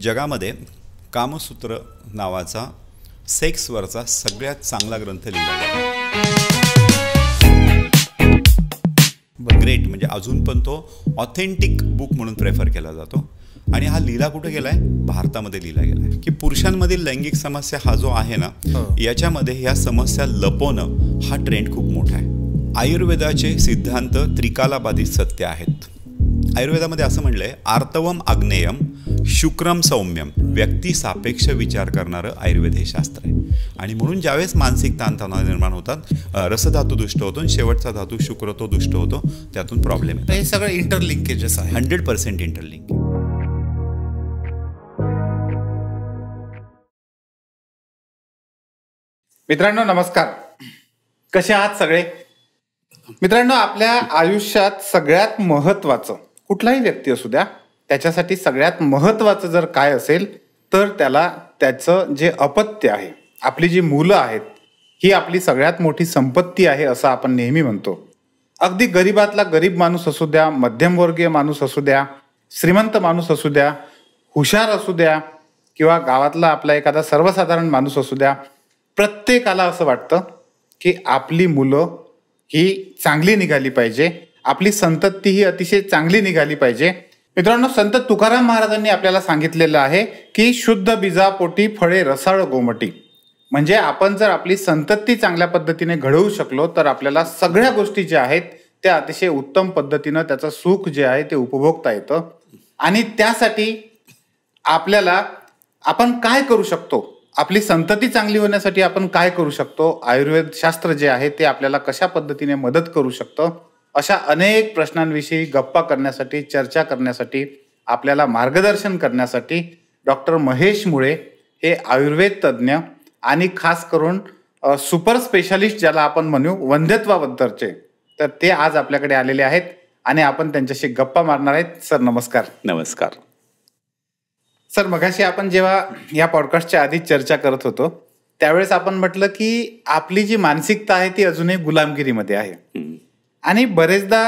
जगामध्ये कामसूत्र नावाचा सेक्सवरचा सगळ्यात चांगला ग्रंथ लिहिला ग्रेट, म्हणजे अजून पण तो ऑथेंटिक बुक म्हणून प्रेफर केला जातो. आणि हा लिहिला कुठे गेला आहे? भारतामध्ये लिहिला गेला आहे की पुरुषांमधील लैंगिक समस्या हा जो आहे ना, याच्यामध्ये ह्या समस्या लपवणं हा ट्रेंड खूप मोठा आहे. आयुर्वेदाचे सिद्धांत त्रिकालाबाधित सत्य आहेत. आयुर्वेदामध्ये असं म्हणलं आहे, आर्तवम आग्नेयम शुक्रम सौम्यम, व्यक्ती सापेक्ष विचार करणारं आयुर्वेद हे शास्त्र आहे. आणि म्हणून ज्यावेळेस मानसिक ताणतणाव निर्माण होतात, रसधातू दुष्ट होतो आणि शेवटचा धातू शुक्र तो दुष्ट होतो, त्यातून प्रॉब्लेम येतो. हे सगळं इंटरलिंकेजेस आहे, 100% इंटरलिंक. मित्रांनो नमस्कार, कसे आहात सगळे? मित्रांनो, आपल्या आयुष्यात सगळ्यात महत्त्वाचं, कुठलाही व्यक्ती असू द्या, त्याच्यासाठी सगळ्यात महत्त्वाचं जर काय असेल तर त्याला त्याचं जे अपत्य आहे, आपली जी मुलं आहेत, ही आपली सगळ्यात मोठी संपत्ती आहे असं आपण नेहमी म्हणतो. अगदी गरीबातला गरीब माणूस असू द्या, मध्यमवर्गीय माणूस असू द्या, श्रीमंत माणूस असू द्या, हुशार असू द्या, किंवा गावातला आपला एखादा सर्वसाधारण माणूस असू द्या, प्रत्येकाला असं वाटतं की आपली मुलं ही चांगली निघाली पाहिजे, आपली संतती ही अतिशय चांगली निघाली पाहिजे. मित्रांनो, संत तुकाराम महाराजांनी आपल्याला सांगितलेलं आहे की शुद्ध बीजापोटी फळे रसाळ गोमटी. म्हणजे आपण जर आपली संतती चांगल्या पद्धतीने घडवू शकलो तर आपल्याला सगळ्या गोष्टी ज्या आहेत त्या अतिशय उत्तम पद्धतीनं त्याचं सुख जे आहे ते उपभोगता येतं. आणि त्यासाठी आपल्याला आपण काय करू शकतो, आपली संतती चांगली होण्यासाठी आपण काय करू शकतो, आयुर्वेद शास्त्र जे आहे ते आपल्याला कशा पद्धतीने मदत करू शकतं, अशा अनेक प्रश्नांविषयी गप्पा करण्यासाठी, चर्चा करण्यासाठी, आपल्याला मार्गदर्शन करण्यासाठी डॉक्टर महेश मुळे हे आयुर्वेद तज्ज्ञ आणि खास करून सुपर स्पेशालिस्ट ज्याला आपण म्हणू, वंध्यत्वाबद्दलचे, तर ते आज आपल्याकडे आलेले आहेत आणि आपण त्यांच्याशी गप्पा मारणार आहेत. सर नमस्कार. नमस्कार सर. मगाशी आपण जेव्हा या पॉडकास्टच्या आधी चर्चा करत होतो त्यावेळेस आपण म्हटलं की आपली जी मानसिकता आहे ती अजूनही गुलामगिरीमध्ये आहे. आणि बरेचदा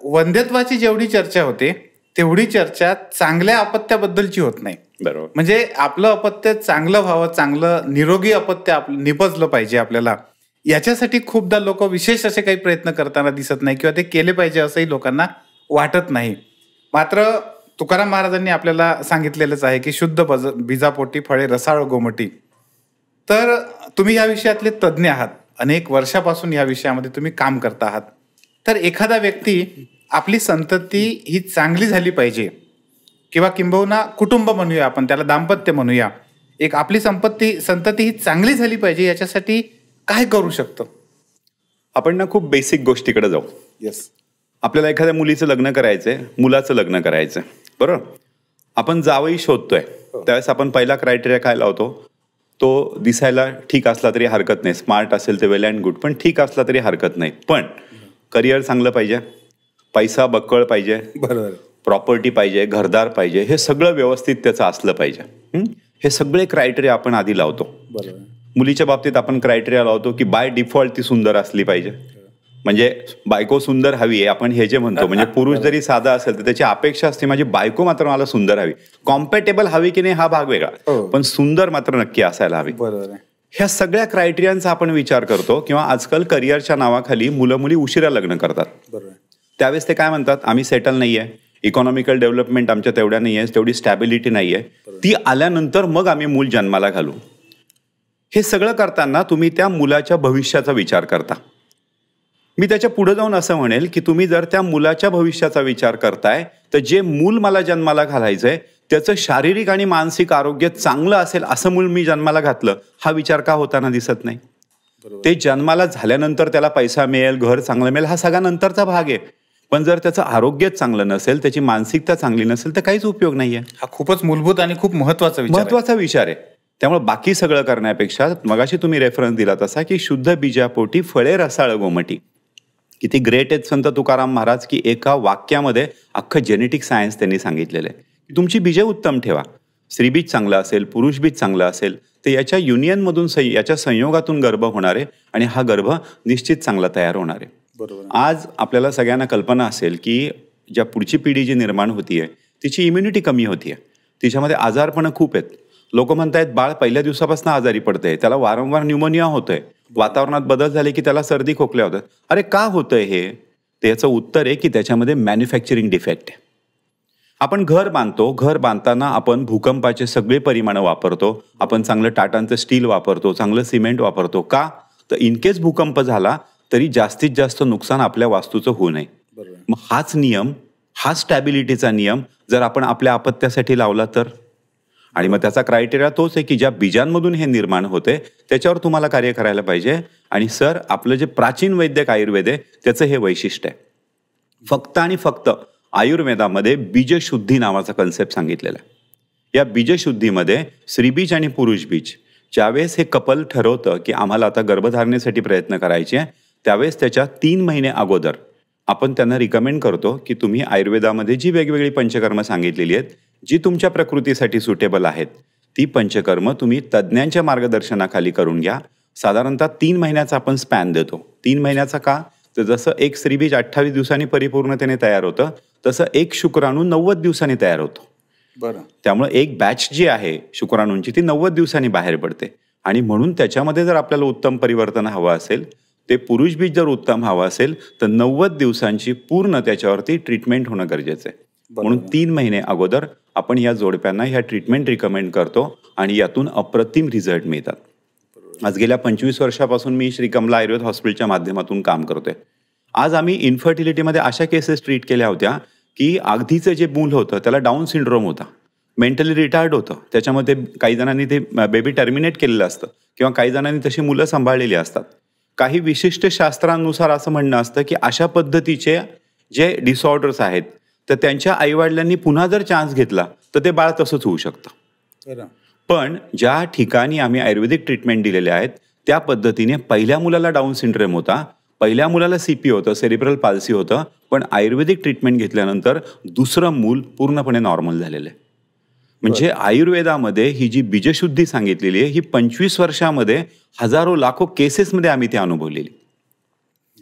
वंध्यत्वाची जेवढी चर्चा होते तेवढी चर्चा चांगल्या अपत्याबद्दलची होत नाही. बरोबर. म्हणजे आपलं अपत्य चांगलं व्हावं, चांगलं निरोगी अपत्य आपलं निपजलं पाहिजे आपल्याला, याच्यासाठी खूपदा लोक विशेष असे काही प्रयत्न करताना दिसत नाही किंवा ते केले पाहिजे असंही लोकांना वाटत नाही. मात्र तुकाराम महाराजांनी आपल्याला सांगितलेलंच आहे की शुद्ध बीजापोटी फळे रसाळ गोमटी. तर तुम्ही या विषयातले तज्ज्ञ आहात, अनेक वर्षापासून या विषयामध्ये तुम्ही काम करता आहात. तर एखादा व्यक्ती आपली संतती ही चांगली झाली पाहिजे, किंवा किंबहुना कुटुंब म्हणूया आपण, त्याला दाम्पत्य म्हणूया, एक आपली संतती ही चांगली झाली पाहिजे, याच्यासाठी काय करू शकतो? आपण ना खूप बेसिक गोष्टीकडे जाऊ. येस. आपल्याला एखाद्या मुलीचं लग्न करायचंय, मुलाचं लग्न करायचंय, बरोबर. आपण जावई शोधतोय त्यावेळेस आपण पहिला क्रायटेरिया काय लावतो? तो दिसायला ठीक असला तरी हरकत नाही, स्मार्ट असेल तर वेल अँड गुड, पण ठीक असला तरी हरकत नाही, पण करिअर चांगलं पाहिजे, पैसा बक्कळ पाहिजे, बरोबर, प्रॉपर्टी पाहिजे, घरदार पाहिजे, हे सगळं व्यवस्थित त्याचं असलं पाहिजे. हे सगळे क्रायटेरिया आपण आधी लावतो. बरोबर. मुलीच्या बाबतीत आपण क्रायटेरिया लावतो की बाय डिफॉल्ट ती सुंदर असली पाहिजे, म्हणजे बायको सुंदर हवी आहे आपण हे जे म्हणतो. म्हणजे पुरुष जरी साधा असेल तर त्याची अपेक्षा असते माझी बायको मात्र मला सुंदर हवी. कॉम्पॅटेबल हवी की नाही हा भाग वेगळा, पण सुंदर मात्र नक्की असायला हवी. बरोबर. ह्या सगळ्या क्रायटेरियांचा आपण विचार करतो. किंवा आजकाल करिअरच्या नावाखाली मुलं मुली उशिरा लग्न करतात. बरोबर. त्यावेळेस ते काय म्हणतात, आम्ही सेटल नाहीये, इकॉनॉमिकल डेव्हलपमेंट आमच्या तेवढ्या नाहीये, तेवढी स्टॅबिलिटी नाहीये, ती आल्यानंतर मग आम्ही मूल जन्माला घालू. हे सगळं करताना तुम्ही त्या मुलाच्या भविष्याचा विचार करता. मी त्याच्या पुढे जाऊन असं म्हणेल की तुम्ही जर त्या मुलाच्या भविष्याचा विचार करताय तर जे मूल मला जन्माला घालायचंय त्याचं शारीरिक आणि मानसिक आरोग्य चांगलं असेल असं मूल मी जन्माला घातलं, हा विचार का होताना दिसत नाही? ते जन्माला झाल्यानंतर त्याला पैसा मिळेल, घर चांगलं मिळेल, हा सगळा नंतरचा भाग आहे. पण जर त्याचं आरोग्यच चांगलं नसेल, त्याची मानसिकता चांगली नसेल तर काहीच उपयोग नाहीये. हा खूपच मूलभूत आणि खूप महत्वाचा विचार आहे. त्यामुळे बाकी सगळं करण्यापेक्षा मगाशी तुम्ही रेफरन्स दिला तसा की शुद्ध बीजापोटी फळे रसाळ गोमटी, किती ग्रेट आहेत संत तुकाराम महाराज की एका वाक्यामध्ये अख्खं जेनेटिक सायन्स त्यांनी सांगितलेलं आहे की तुमची बीजे उत्तम ठेवा. स्त्रीबीज चांगलं असेल, पुरुष बीज चांगलं असेल तर याच्या युनियनमधून याच्या संयोगातून गर्भ होणार आहे आणि हा गर्भ निश्चित चांगला तयार होणार आहे. बरोबर. आज आपल्याला सगळ्यांना कल्पना असेल की ज्या पुढची पिढी जी निर्माण होतीये तिची इम्युनिटी कमी होतीये. तिच्यामध्ये आजारपणं खूप आहेत. लोक म्हणतायत बाळ पहिल्या दिवसापासून आजारी पडतंय, त्याला वारंवार न्यूमोनिया होतोय, वातावरणात बदल झाले की त्याला सर्दी खोकल्या होतात. अरे का होतंय हे? त्याचं उत्तर आहे की त्याच्यामध्ये मॅन्युफॅक्चरिंग डिफेक्ट आहे. आपण घर बांधतो, घर बांधताना आपण भूकंपाचे सगळे परिमाणं वापरतो, आपण चांगलं टाटांचं स्टील वापरतो, चांगलं सिमेंट वापरतो. का? तर इनकेस भूकंप झाला तरी जास्तीत जास्त नुकसान आपल्या वास्तूचं होऊ नये. मग हाच नियम, हा स्टॅबिलिटीचा नियम जर आपण आपल्या अपत्यासाठी लावला तर, आणि मग त्याचा क्रायटेरिया तोच आहे की ज्या बीजांमधून हे निर्माण होते त्याच्यावर तुम्हाला कार्य करायला पाहिजे. आणि सर, आपलं जे प्राचीन वैद्यक आयुर्वेद आहे त्याचं हे वैशिष्ट्य आहे. फक्त आणि फक्त आयुर्वेदामध्ये बीजशुद्धी नावाचा कन्सेप्ट सांगितलेला आहे. या बीजशुद्धीमध्ये स्त्रीबीज आणि पुरुष बीज, ज्यावेळेस हे कपल ठरवतं की आम्हाला आता गर्भधारणेसाठी प्रयत्न करायचे आहे, त्यावेळेस त्याच्या 3 महिने अगोदर आपण त्यांना रिकमेंड करतो की तुम्ही आयुर्वेदामध्ये जी वेगवेगळी पंचकर्म सांगितलेली आहेत, जी तुमच्या प्रकृतीसाठी सुटेबल आहेत, ती पंचकर्म तुम्ही तज्ज्ञांच्या मार्गदर्शनाखाली करून घ्या. साधारणतः 3 महिन्याचा आपण स्पॅन देतो. 3 महिन्याचा का? तर जसं एक स्त्रीबीज 28 दिवसांनी परिपूर्णतेने तयार होतं, तसं एक शुक्राणू 90 दिवसांनी तयार होतो. बरं. त्यामुळे एक बॅच जी आहे शुक्राणूंची ती 90 दिवसांनी बाहेर पडते. आणि म्हणून त्याच्यामध्ये जर आपल्याला उत्तम परिवर्तन हवं असेल, ते पुरुष बीज जर उत्तम हवं असेल तर 90 दिवसांची पूर्ण त्याच्यावरती ट्रीटमेंट होणं गरजेचं आहे. म्हणून 3 महिने अगोदर आपण या जोडप्यांना ह्या ट्रीटमेंट रिकमेंड करतो आणि यातून अप्रतिम रिझल्ट मिळतात. आज गेल्या 25 वर्षापासून मी श्री कमला आयुर्वेद हॉस्पिटलच्या माध्यमातून काम करतोय. आज आम्ही इन्फर्टिलिटीमध्ये अशा केसेस ट्रीट केल्या होत्या की अगदीचं जे मूल होतं त्याला डाऊन सिंड्रोम होता, मेंटली रिटायर्ड होतं, त्याच्यामध्ये काही जणांनी ते बेबी टर्मिनेट केलेलं असतं किंवा काही जणांनी तशी मुलं सांभाळलेली असतात. काही विशिष्ट शास्त्रांनुसार असं म्हणणं असतं की अशा पद्धतीचे जे डिसऑर्डर्स आहेत तर त्यांच्या आईवडिलांनी पुन्हा जर चान्स घेतला तर ते बाळ तसंच होऊ शकतं. पण ज्या ठिकाणी आम्ही आयुर्वेदिक ट्रीटमेंट दिलेल्या आहेत त्या पद्धतीने पहिल्या मुलाला डाऊन सिंड्रोम होता, पहिल्या मुलाला CP होतं, सेरिब्रल पाल्सी होतं, पण आयुर्वेदिक ट्रीटमेंट घेतल्यानंतर दुसरं मूल पूर्णपणे नॉर्मल झालेलं आहे. म्हणजे आयुर्वेदामध्ये ही जी बीजशुद्धी सांगितलेली आहे ही 25 वर्षामध्ये हजारो लाखो केसेसमध्ये आम्ही ती अनुभवलेली.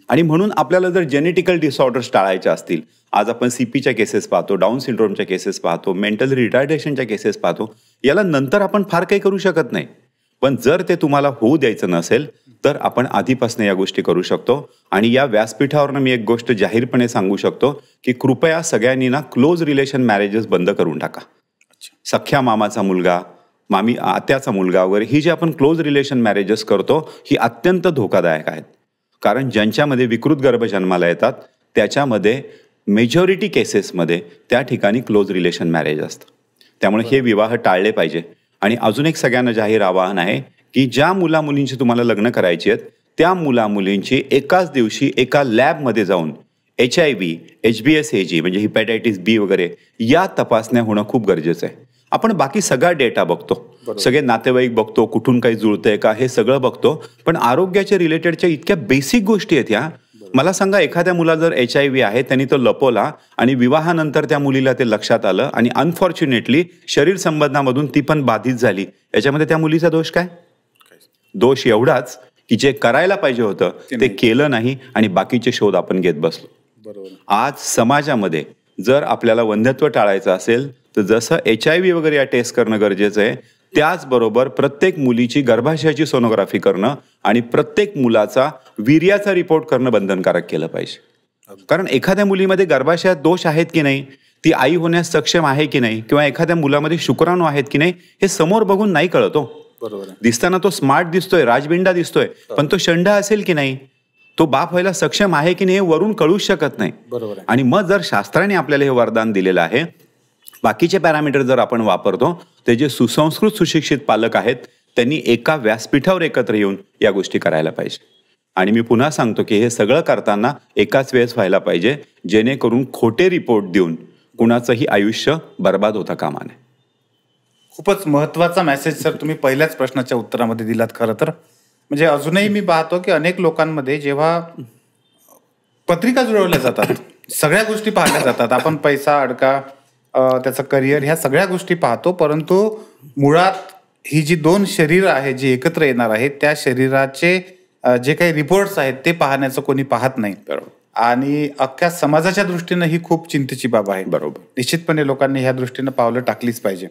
आणि म्हणून आपल्याला जर जेनेटिकल डिसऑर्डर्स टाळायचे असतील, आज आपण CPच्या केसेस पाहतो, डाऊन सिंड्रोमच्या केसेस पाहतो, मेंटल रिटार्डेशनच्या केसेस पाहतो, याला नंतर आपण फार काही करू शकत नाही. पण जर ते तुम्हाला होऊ द्यायचं नसेल तर आपण आधीपासून या गोष्टी करू शकतो. आणि या व्यासपीठावरनं मी एक गोष्ट जाहीरपणे सांगू शकतो की कृपया सगळ्यांनी ना क्लोज रिलेशन मॅरेजेस बंद करून टाका. सख्या मामाचा मुलगा, मामी आत्याचा मुलगा वगैरे ही जी आपण क्लोज रिलेशन मॅरेजेस करतो ही अत्यंत धोकादायक आहेत. कारण ज्यांच्यामध्ये विकृत गर्भ जन्माला येतात त्याच्यामध्ये मेजॉरिटी केसेसमध्ये त्या ठिकाणी क्लोज रिलेशन मॅरेज असतं. त्यामुळे हे विवाह टाळले पाहिजे. आणि अजून एक सगळ्यांना जाहीर आवाहन आहे की ज्या मुला मुलींची तुम्हाला लग्न करायची आहेत त्या मुला मुलींची एकाच दिवशी एका लॅबमध्ये जाऊन HIV, HBsAg म्हणजे हिपॅटायटिस B वगैरे या तपासण्या होणं खूप गरजेचं आहे. आपण बाकी सगळा डेटा बघतो, सगळे नातेवाईक बघतो, कुठून काही जुळतंय का हे सगळं बघतो, पण आरोग्याच्या रिलेटेडच्या इतक्या बेसिक गोष्टी आहेत ह्या. मला सांगा, एखाद्या मुला जर HIV आहे त्यांनी तो लपवला आणि विवाहानंतर त्या मुलीला ते लक्षात आलं आणि अनफॉर्च्युनेटली शरीर संबंधामधून ती पण बाधित झाली, याच्यामध्ये त्या मुलीचा दोष काय? दोष एवढाच की जे करायला पाहिजे होतं ते केलं नाही आणि बाकीचे शोध आपण घेत बसलो. आज समाजामध्ये जर आपल्याला वंध्यत्व टाळायचं असेल तर जसं HIV वगैरे या टेस्ट करणं गरजेचं आहे, त्याचबरोबर प्रत्येक मुलीची गर्भाशयाची सोनोग्राफी करणं आणि प्रत्येक मुलाचा वीर्याचा रिपोर्ट करणं बंधनकारक केलं पाहिजे. कारण एखाद्या मुलीमध्ये गर्भाशयात दोष आहेत की नाही, ती आई होण्यास सक्षम आहे की नाही, किंवा एखाद्या मुलामध्ये शुक्राणू आहेत की नाही हे समोर बघून नाही कळत. दिसताना तो स्मार्ट दिसतोय, राजबिंडा दिसतोय, पण तो शंड असेल की नाही, तो बाप व्हायला सक्षम आहे की नाही हे वरून कळूच शकत नाही. आणि मग जर शास्त्राने आपल्याला हे वरदान दिलेलं आहे, बाकीचे पॅरामीटर जर आपण वापरतो, ते जे सुसंस्कृत सुशिक्षित पालक आहेत त्यांनी एका व्यासपीठावर एकत्र येऊन या गोष्टी करायला पाहिजे. आणि मी पुन्हा सांगतो की हे सगळं करताना एकाच वेळेस व्हायला पाहिजे, जेणेकरून खोटे रिपोर्ट देऊन कुणाचंही आयुष्य बर्बाद होता कामा नये. खूपच महत्त्वाचा मेसेज सर तुम्ही पहिल्याच प्रश्नाच्या उत्तरामध्ये दिलात. खरं तर म्हणजे अजूनही मी पाहतो की अनेक लोकांमध्ये जेव्हा पत्रिका जुळवल्या जातात, सगळ्या गोष्टी पाहिल्या जातात, आपण पैसा, अडका, त्याचं करिअर, ह्या सगळ्या गोष्टी पाहतो, परंतु मुळात ही जी 2 शरीर आहे जी एकत्र येणार आहेत त्या शरीराचे जे काही रिपोर्ट्स आहेत ते पाहण्याचं कोणी पाहत नाही. आणि अख्ख्या समाजाच्या दृष्टीनं ही खूप चिंतेची बाब आहे. बरोबर. निश्चितपणे लोकांनी ह्या दृष्टीनं पावलं टाकलीच पाहिजे.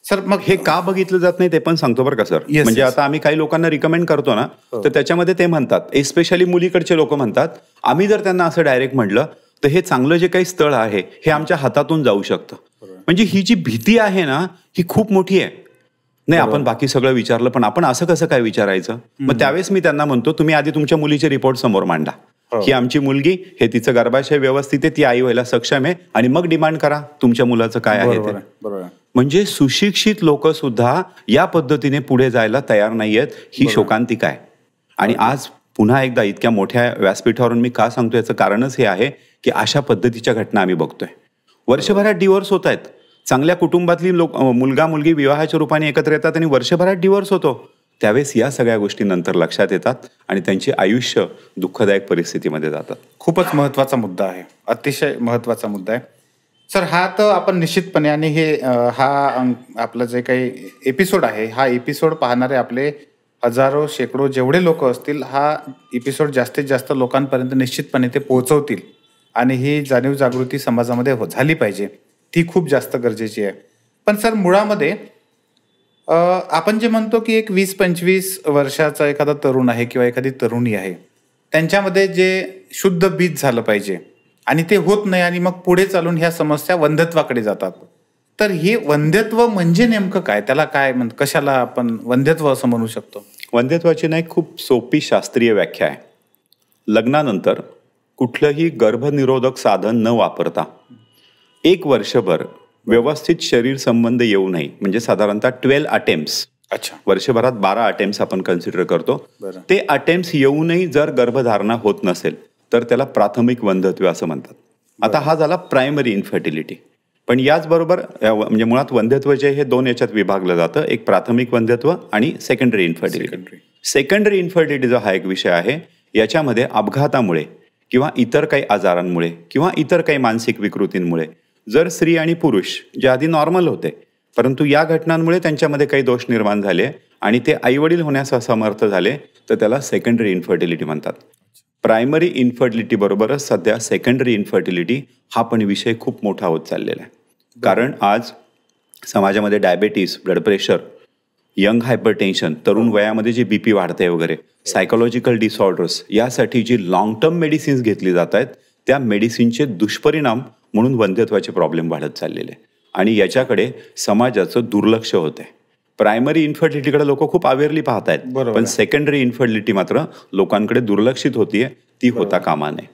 सर मग हे का बघितलं जात नाही ते पण सांगतो बरं का सर. म्हणजे आता आम्ही काही लोकांना रिकमेंड करतो ना, तर त्याच्यामध्ये ते म्हणतात, एस्पेशली मुलीकडचे लोक म्हणतात, आम्ही जर त्यांना असं डायरेक्ट म्हटलं तर हे चांगलं जे काही स्थळ आहे हे आमच्या हातातून जाऊ शकतं. म्हणजे ही जी भीती आहे ना ही खूप मोठी आहे. नाही आपण बाकी सगळं विचारलं पण आपण असं कसं काय विचारायचं. मग त्यावेळेस मी त्यांना म्हणतो तुम्ही आधी तुमच्या मुलीचे रिपोर्ट समोर मांडा ही आमची मुलगी, हे तिचं गर्भाशय व्यवस्थित आहे, ती आई व्हायला सक्षम आहे, आणि मग डिमांड करा तुमच्या मुलाचं काय आहे ते. म्हणजे सुशिक्षित लोक सुद्धा या पद्धतीने पुढे जायला तयार नाहीयेत. ही शोकांतिका आहे. आणि आज पुन्हा एकदा इतक्या मोठ्या व्यासपीठावरून मी का सांगतो याचं कारणच हे आहे की अशा पद्धतीच्या घटना आम्ही बघतोय. वर्षभरात डिवोर्स होत आहेत. चांगल्या कुटुंबातली लोक, मुलगा मुलगी विवाहाच्या रूपाने एकत्र येतात आणि वर्षभरात डिवोर्स होतो. त्यावेळेस या सगळ्या गोष्टी नंतर लक्षात येतात आणि त्यांचे आयुष्य दुःखदायक परिस्थितीमध्ये जातात. खूपच महत्वाचा मुद्दा आहे, अतिशय महत्वाचा मुद्दा आहे सर. हा तर आपण निश्चितपणे, आणि हे हा आपलं जे काही एपिसोड आहे, हा एपिसोड पाहणारे आपले हजारो शेकडो जेवढे लोक असतील, हा एपिसोड जास्तीत जास्त लोकांपर्यंत निश्चितपणे ते पोहोचवतील. आणि ही जाणीव जागृती समाजामध्ये झाली पाहिजे, ती खूप जास्त गरजेची आहे. पण सर मुळामध्ये आपण जे म्हणतो की एक 20-25 वर्षाचा एखादा तरुण आहे किंवा एखादी तरुणी आहे, त्यांच्यामध्ये जे शुद्ध बीज झालं पाहिजे आणि ते होत नाही, आणि मग पुढे चालून ह्या समस्या वंध्यत्वाकडे जातात. तर हे वंध्यत्व म्हणजे नेमकं काय, त्याला काय कशाला आपण वंध्यत्व असं म्हणू शकतो? वंध्यत्वाची ना एक खूप सोपी शास्त्रीय व्याख्या आहे. लग्नानंतर कुठलंही गर्भनिरोधक साधन न वापरता 1 वर्षभर व्यवस्थित शरीर संबंध येऊ नये, म्हणजे साधारणतः 12 अटेम्प्ट्स. अच्छा. वर्षभरात 12 अटेम्प्ट्स आपण कन्सिडर करतो. ते अटेम्प्ट्स येऊनही जर गर्भधारणा होत नसेल तर त्याला प्राथमिक वंध्यत्व असं म्हणतात. आता हा झाला प्रायमरी इन्फर्टिलिटी. पण याचबरोबर म्हणजे मुळात वंध्यत्व जे हे 2 याच्यात विभागलं जातं, एक प्राथमिक वंध्यत्व आणि सेकंडरी इन्फर्टिलिटी. सेकंडरी इन्फर्टिलिटीचा हा एक विषय आहे. याच्यामध्ये अपघातामुळे किंवा इतर काही आजारांमुळे किंवा इतर काही मानसिक विकृतींमुळे जर स्त्री आणि पुरुष जे आधी नॉर्मल होते, परंतु या घटनांमुळे त्यांच्यामध्ये काही दोष निर्माण झाले आणि ते आईवडील होण्यास असमर्थ झाले, तर त्याला सेकंडरी इन्फर्टिलिटी म्हणतात. प्रायमरी इन्फर्टिलिटी बरोबरच सध्या सेकंडरी इन्फर्टिलिटी हा पण विषय खूप मोठा होत चाललेला आहे. कारण आज समाजामध्ये diabetes, blood pressure, young hypertension, तरुण वयामध्ये जे BP वाढते वगैरे, सायकोलॉजिकल डिसऑर्डर्स, यासाठी जी लॉंग टर्म मेडिसिन्स घेतली जात आहेत, त्या मेडिसिनचे दुष्परिणाम म्हणून वंध्यत्वाचे प्रॉब्लेम वाढत चाललेले आणि याच्याकडे समाजाचं दुर्लक्ष होत आहे. प्रायमरी इन्फर्टिलिटीकडे लोक खूप अवेअरली पाहत आहेत, पण सेकंडरी इन्फर्टिलिटी मात्र लोकांकडे दुर्लक्षित होतीये, ती होता कामा नये.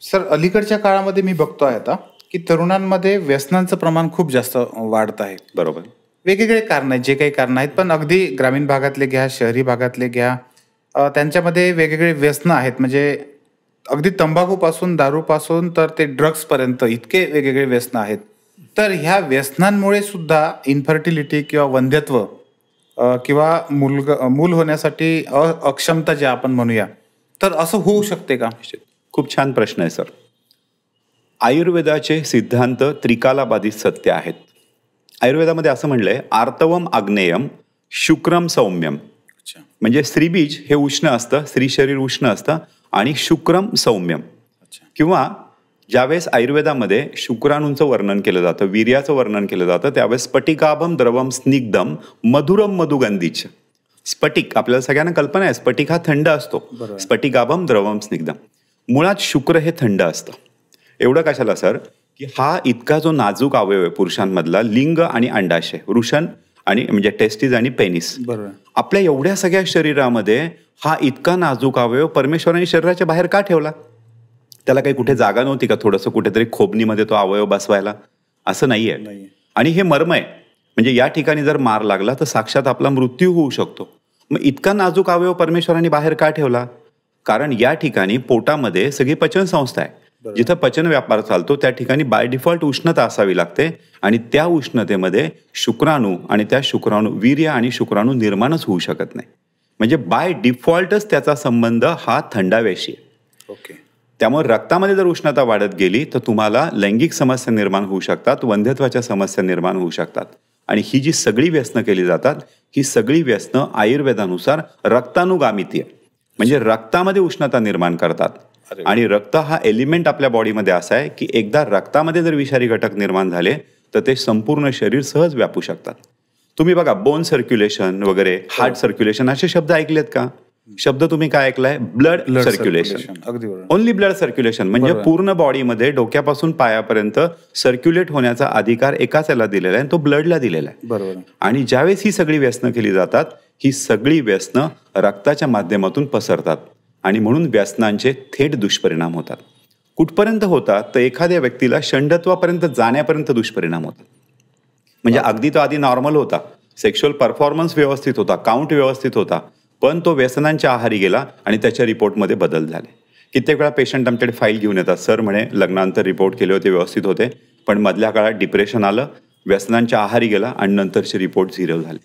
सर अलीकडच्या काळामध्ये मी बघतोय आता की तरुणांमध्ये व्यसनांचं प्रमाण खूप जास्त वाढत आहे. बरोबर. वेगवेगळे कारण आहेत, जे काही कारण आहेत, पण अगदी ग्रामीण भागातले घ्या, शहरी भागातले घ्या, त्यांच्यामध्ये वेगवेगळे व्यसनं आहेत. म्हणजे अगदी तंबाखूपासून, दारूपासून तर ते ड्रग्सपर्यंत इतके वेगवेगळे व्यसनं आहेत. तर ह्या व्यसनांमुळे सुद्धा इन्फर्टिलिटी किंवा वंध्यत्व किंवा मूल होण्यासाठी अक्षमता जे आपण म्हणूया, तर असं होऊ शकते का? खूप छान प्रश्न आहे सर. आयुर्वेदाचे सिद्धांत त्रिकालाबाधित सत्य आहेत. आयुर्वेदामध्ये असं म्हणलंय, आर्तवम आग्नेयम शुक्रम सौम्यम. म्हणजे स्त्रीबीज हे उष्ण असतं, स्त्री शरीर उष्ण असतं, आणि शुक्रम सौम्यम. किंवा ज्यावेळेस आयुर्वेदामध्ये शुक्राणूंचं वर्णन केलं जातं, वीर्याचं वर्णन केलं जातं, त्यावेळेस स्फटिकाभम द्रवम स्निग्धम मधुरम मधुगंधीच. स्फटिक आपल्याला सगळ्यांना कल्पना आहे, स्फटिक हा थंड असतो. स्फटिकाभम द्रवम स्निग्धम. मुळात शुक्र हे थंड असतं. एवढं कशाला सर, की हा इतका जो नाजूक अवयव आहे पुरुषांमधला, लिंग आणि अंडाशय, वृषण आणि म्हणजे टेस्टिस आणि पेनिस, आपल्या एवढ्या सगळ्या शरीरामध्ये हा इतका नाजूक अवयव परमेश्वराने शरीराच्या बाहेर का ठेवला? त्याला काही कुठे जागा नव्हती का थोडंसं कुठेतरी खोबणीमध्ये तो अवयव बसवायला? असं नाहीये. आणि हे मर्म आहे. म्हणजे या ठिकाणी जर मार लागला तर साक्षात आपला मृत्यू होऊ शकतो. मग इतका नाजूक अवयव परमेश्वराने बाहेर का ठेवला? कारण या ठिकाणी पोटामध्ये सगळी पचन संस्था आहे. जिथं पचन व्यापार चालतो त्या ठिकाणी बाय डिफॉल्ट उष्णता असावी लागते, आणि त्या उष्णतेमध्ये शुक्राणू आणि त्या शुक्राणू वीर्य आणि शुक्राणू निर्माणच होऊ शकत नाही. म्हणजे बाय डिफॉल्टच त्याचा संबंध हा थंडाव्याशी आहे. ओके. त्यामुळे रक्तामध्ये जर उष्णता वाढत गेली तर तुम्हाला लैंगिक समस्या निर्माण होऊ शकतात, वंध्यत्वाच्या समस्या निर्माण होऊ शकतात. आणि ही जी सगळी व्यसनं केली जातात, ही सगळी व्यसनं आयुर्वेदानुसार रक्तानुगामिती आहे. म्हणजे रक्तामध्ये उष्णता निर्माण करतात. आणि रक्त हा एलिमेंट आपल्या बॉडीमध्ये असा आहे की एकदा रक्तामध्ये जर विषारी घटक निर्माण झाले तर ते संपूर्ण शरीर सहज व्यापू शकतात. तुम्ही बघा बोन सर्क्युलेशन वगैरे, हार्ट सर्क्युलेशन असे शब्द ऐकलेत का? शब्द तुम्ही काय ऐकलाय? Blood circulation. अगदी ओनली ब्लड सर्क्युलेशन म्हणजे पूर्ण बॉडीमध्ये डोक्यापासून पायापर्यंत सर्क्युलेट होण्याचा अधिकार एकाच याला दिलेला आहे, तो ब्लडला दिलेला आहे. बरोबर. आणि ज्यावेळेस ही सगळी व्यसनं केली जातात, ही सगळी व्यसनं रक्ताच्या माध्यमातून पसरतात आणि म्हणून व्यसनांचे थेट दुष्परिणाम होतात. कुठपर्यंत होतात तर एखाद्या व्यक्तीला षंडत्वापर्यंत जाण्यापर्यंत दुष्परिणाम होतात. म्हणजे अगदी तो आधी नॉर्मल होता, सेक्शुअल परफॉर्मन्स व्यवस्थित होता, काउंट व्यवस्थित होता, पण तो व्यसनांच्या आहारी गेला आणि त्याच्या रिपोर्टमध्ये बदल झाले. कित्येक वेळा पेशंट आमच्याकडे फाईल घेऊन येतात, सर म्हणे लग्नानंतर रिपोर्ट केले होते व्यवस्थित होते, पण मधल्या काळात डिप्रेशन आलं, व्यसनांच्या आहारी गेला आणि नंतरचे रिपोर्ट झिरो झाले.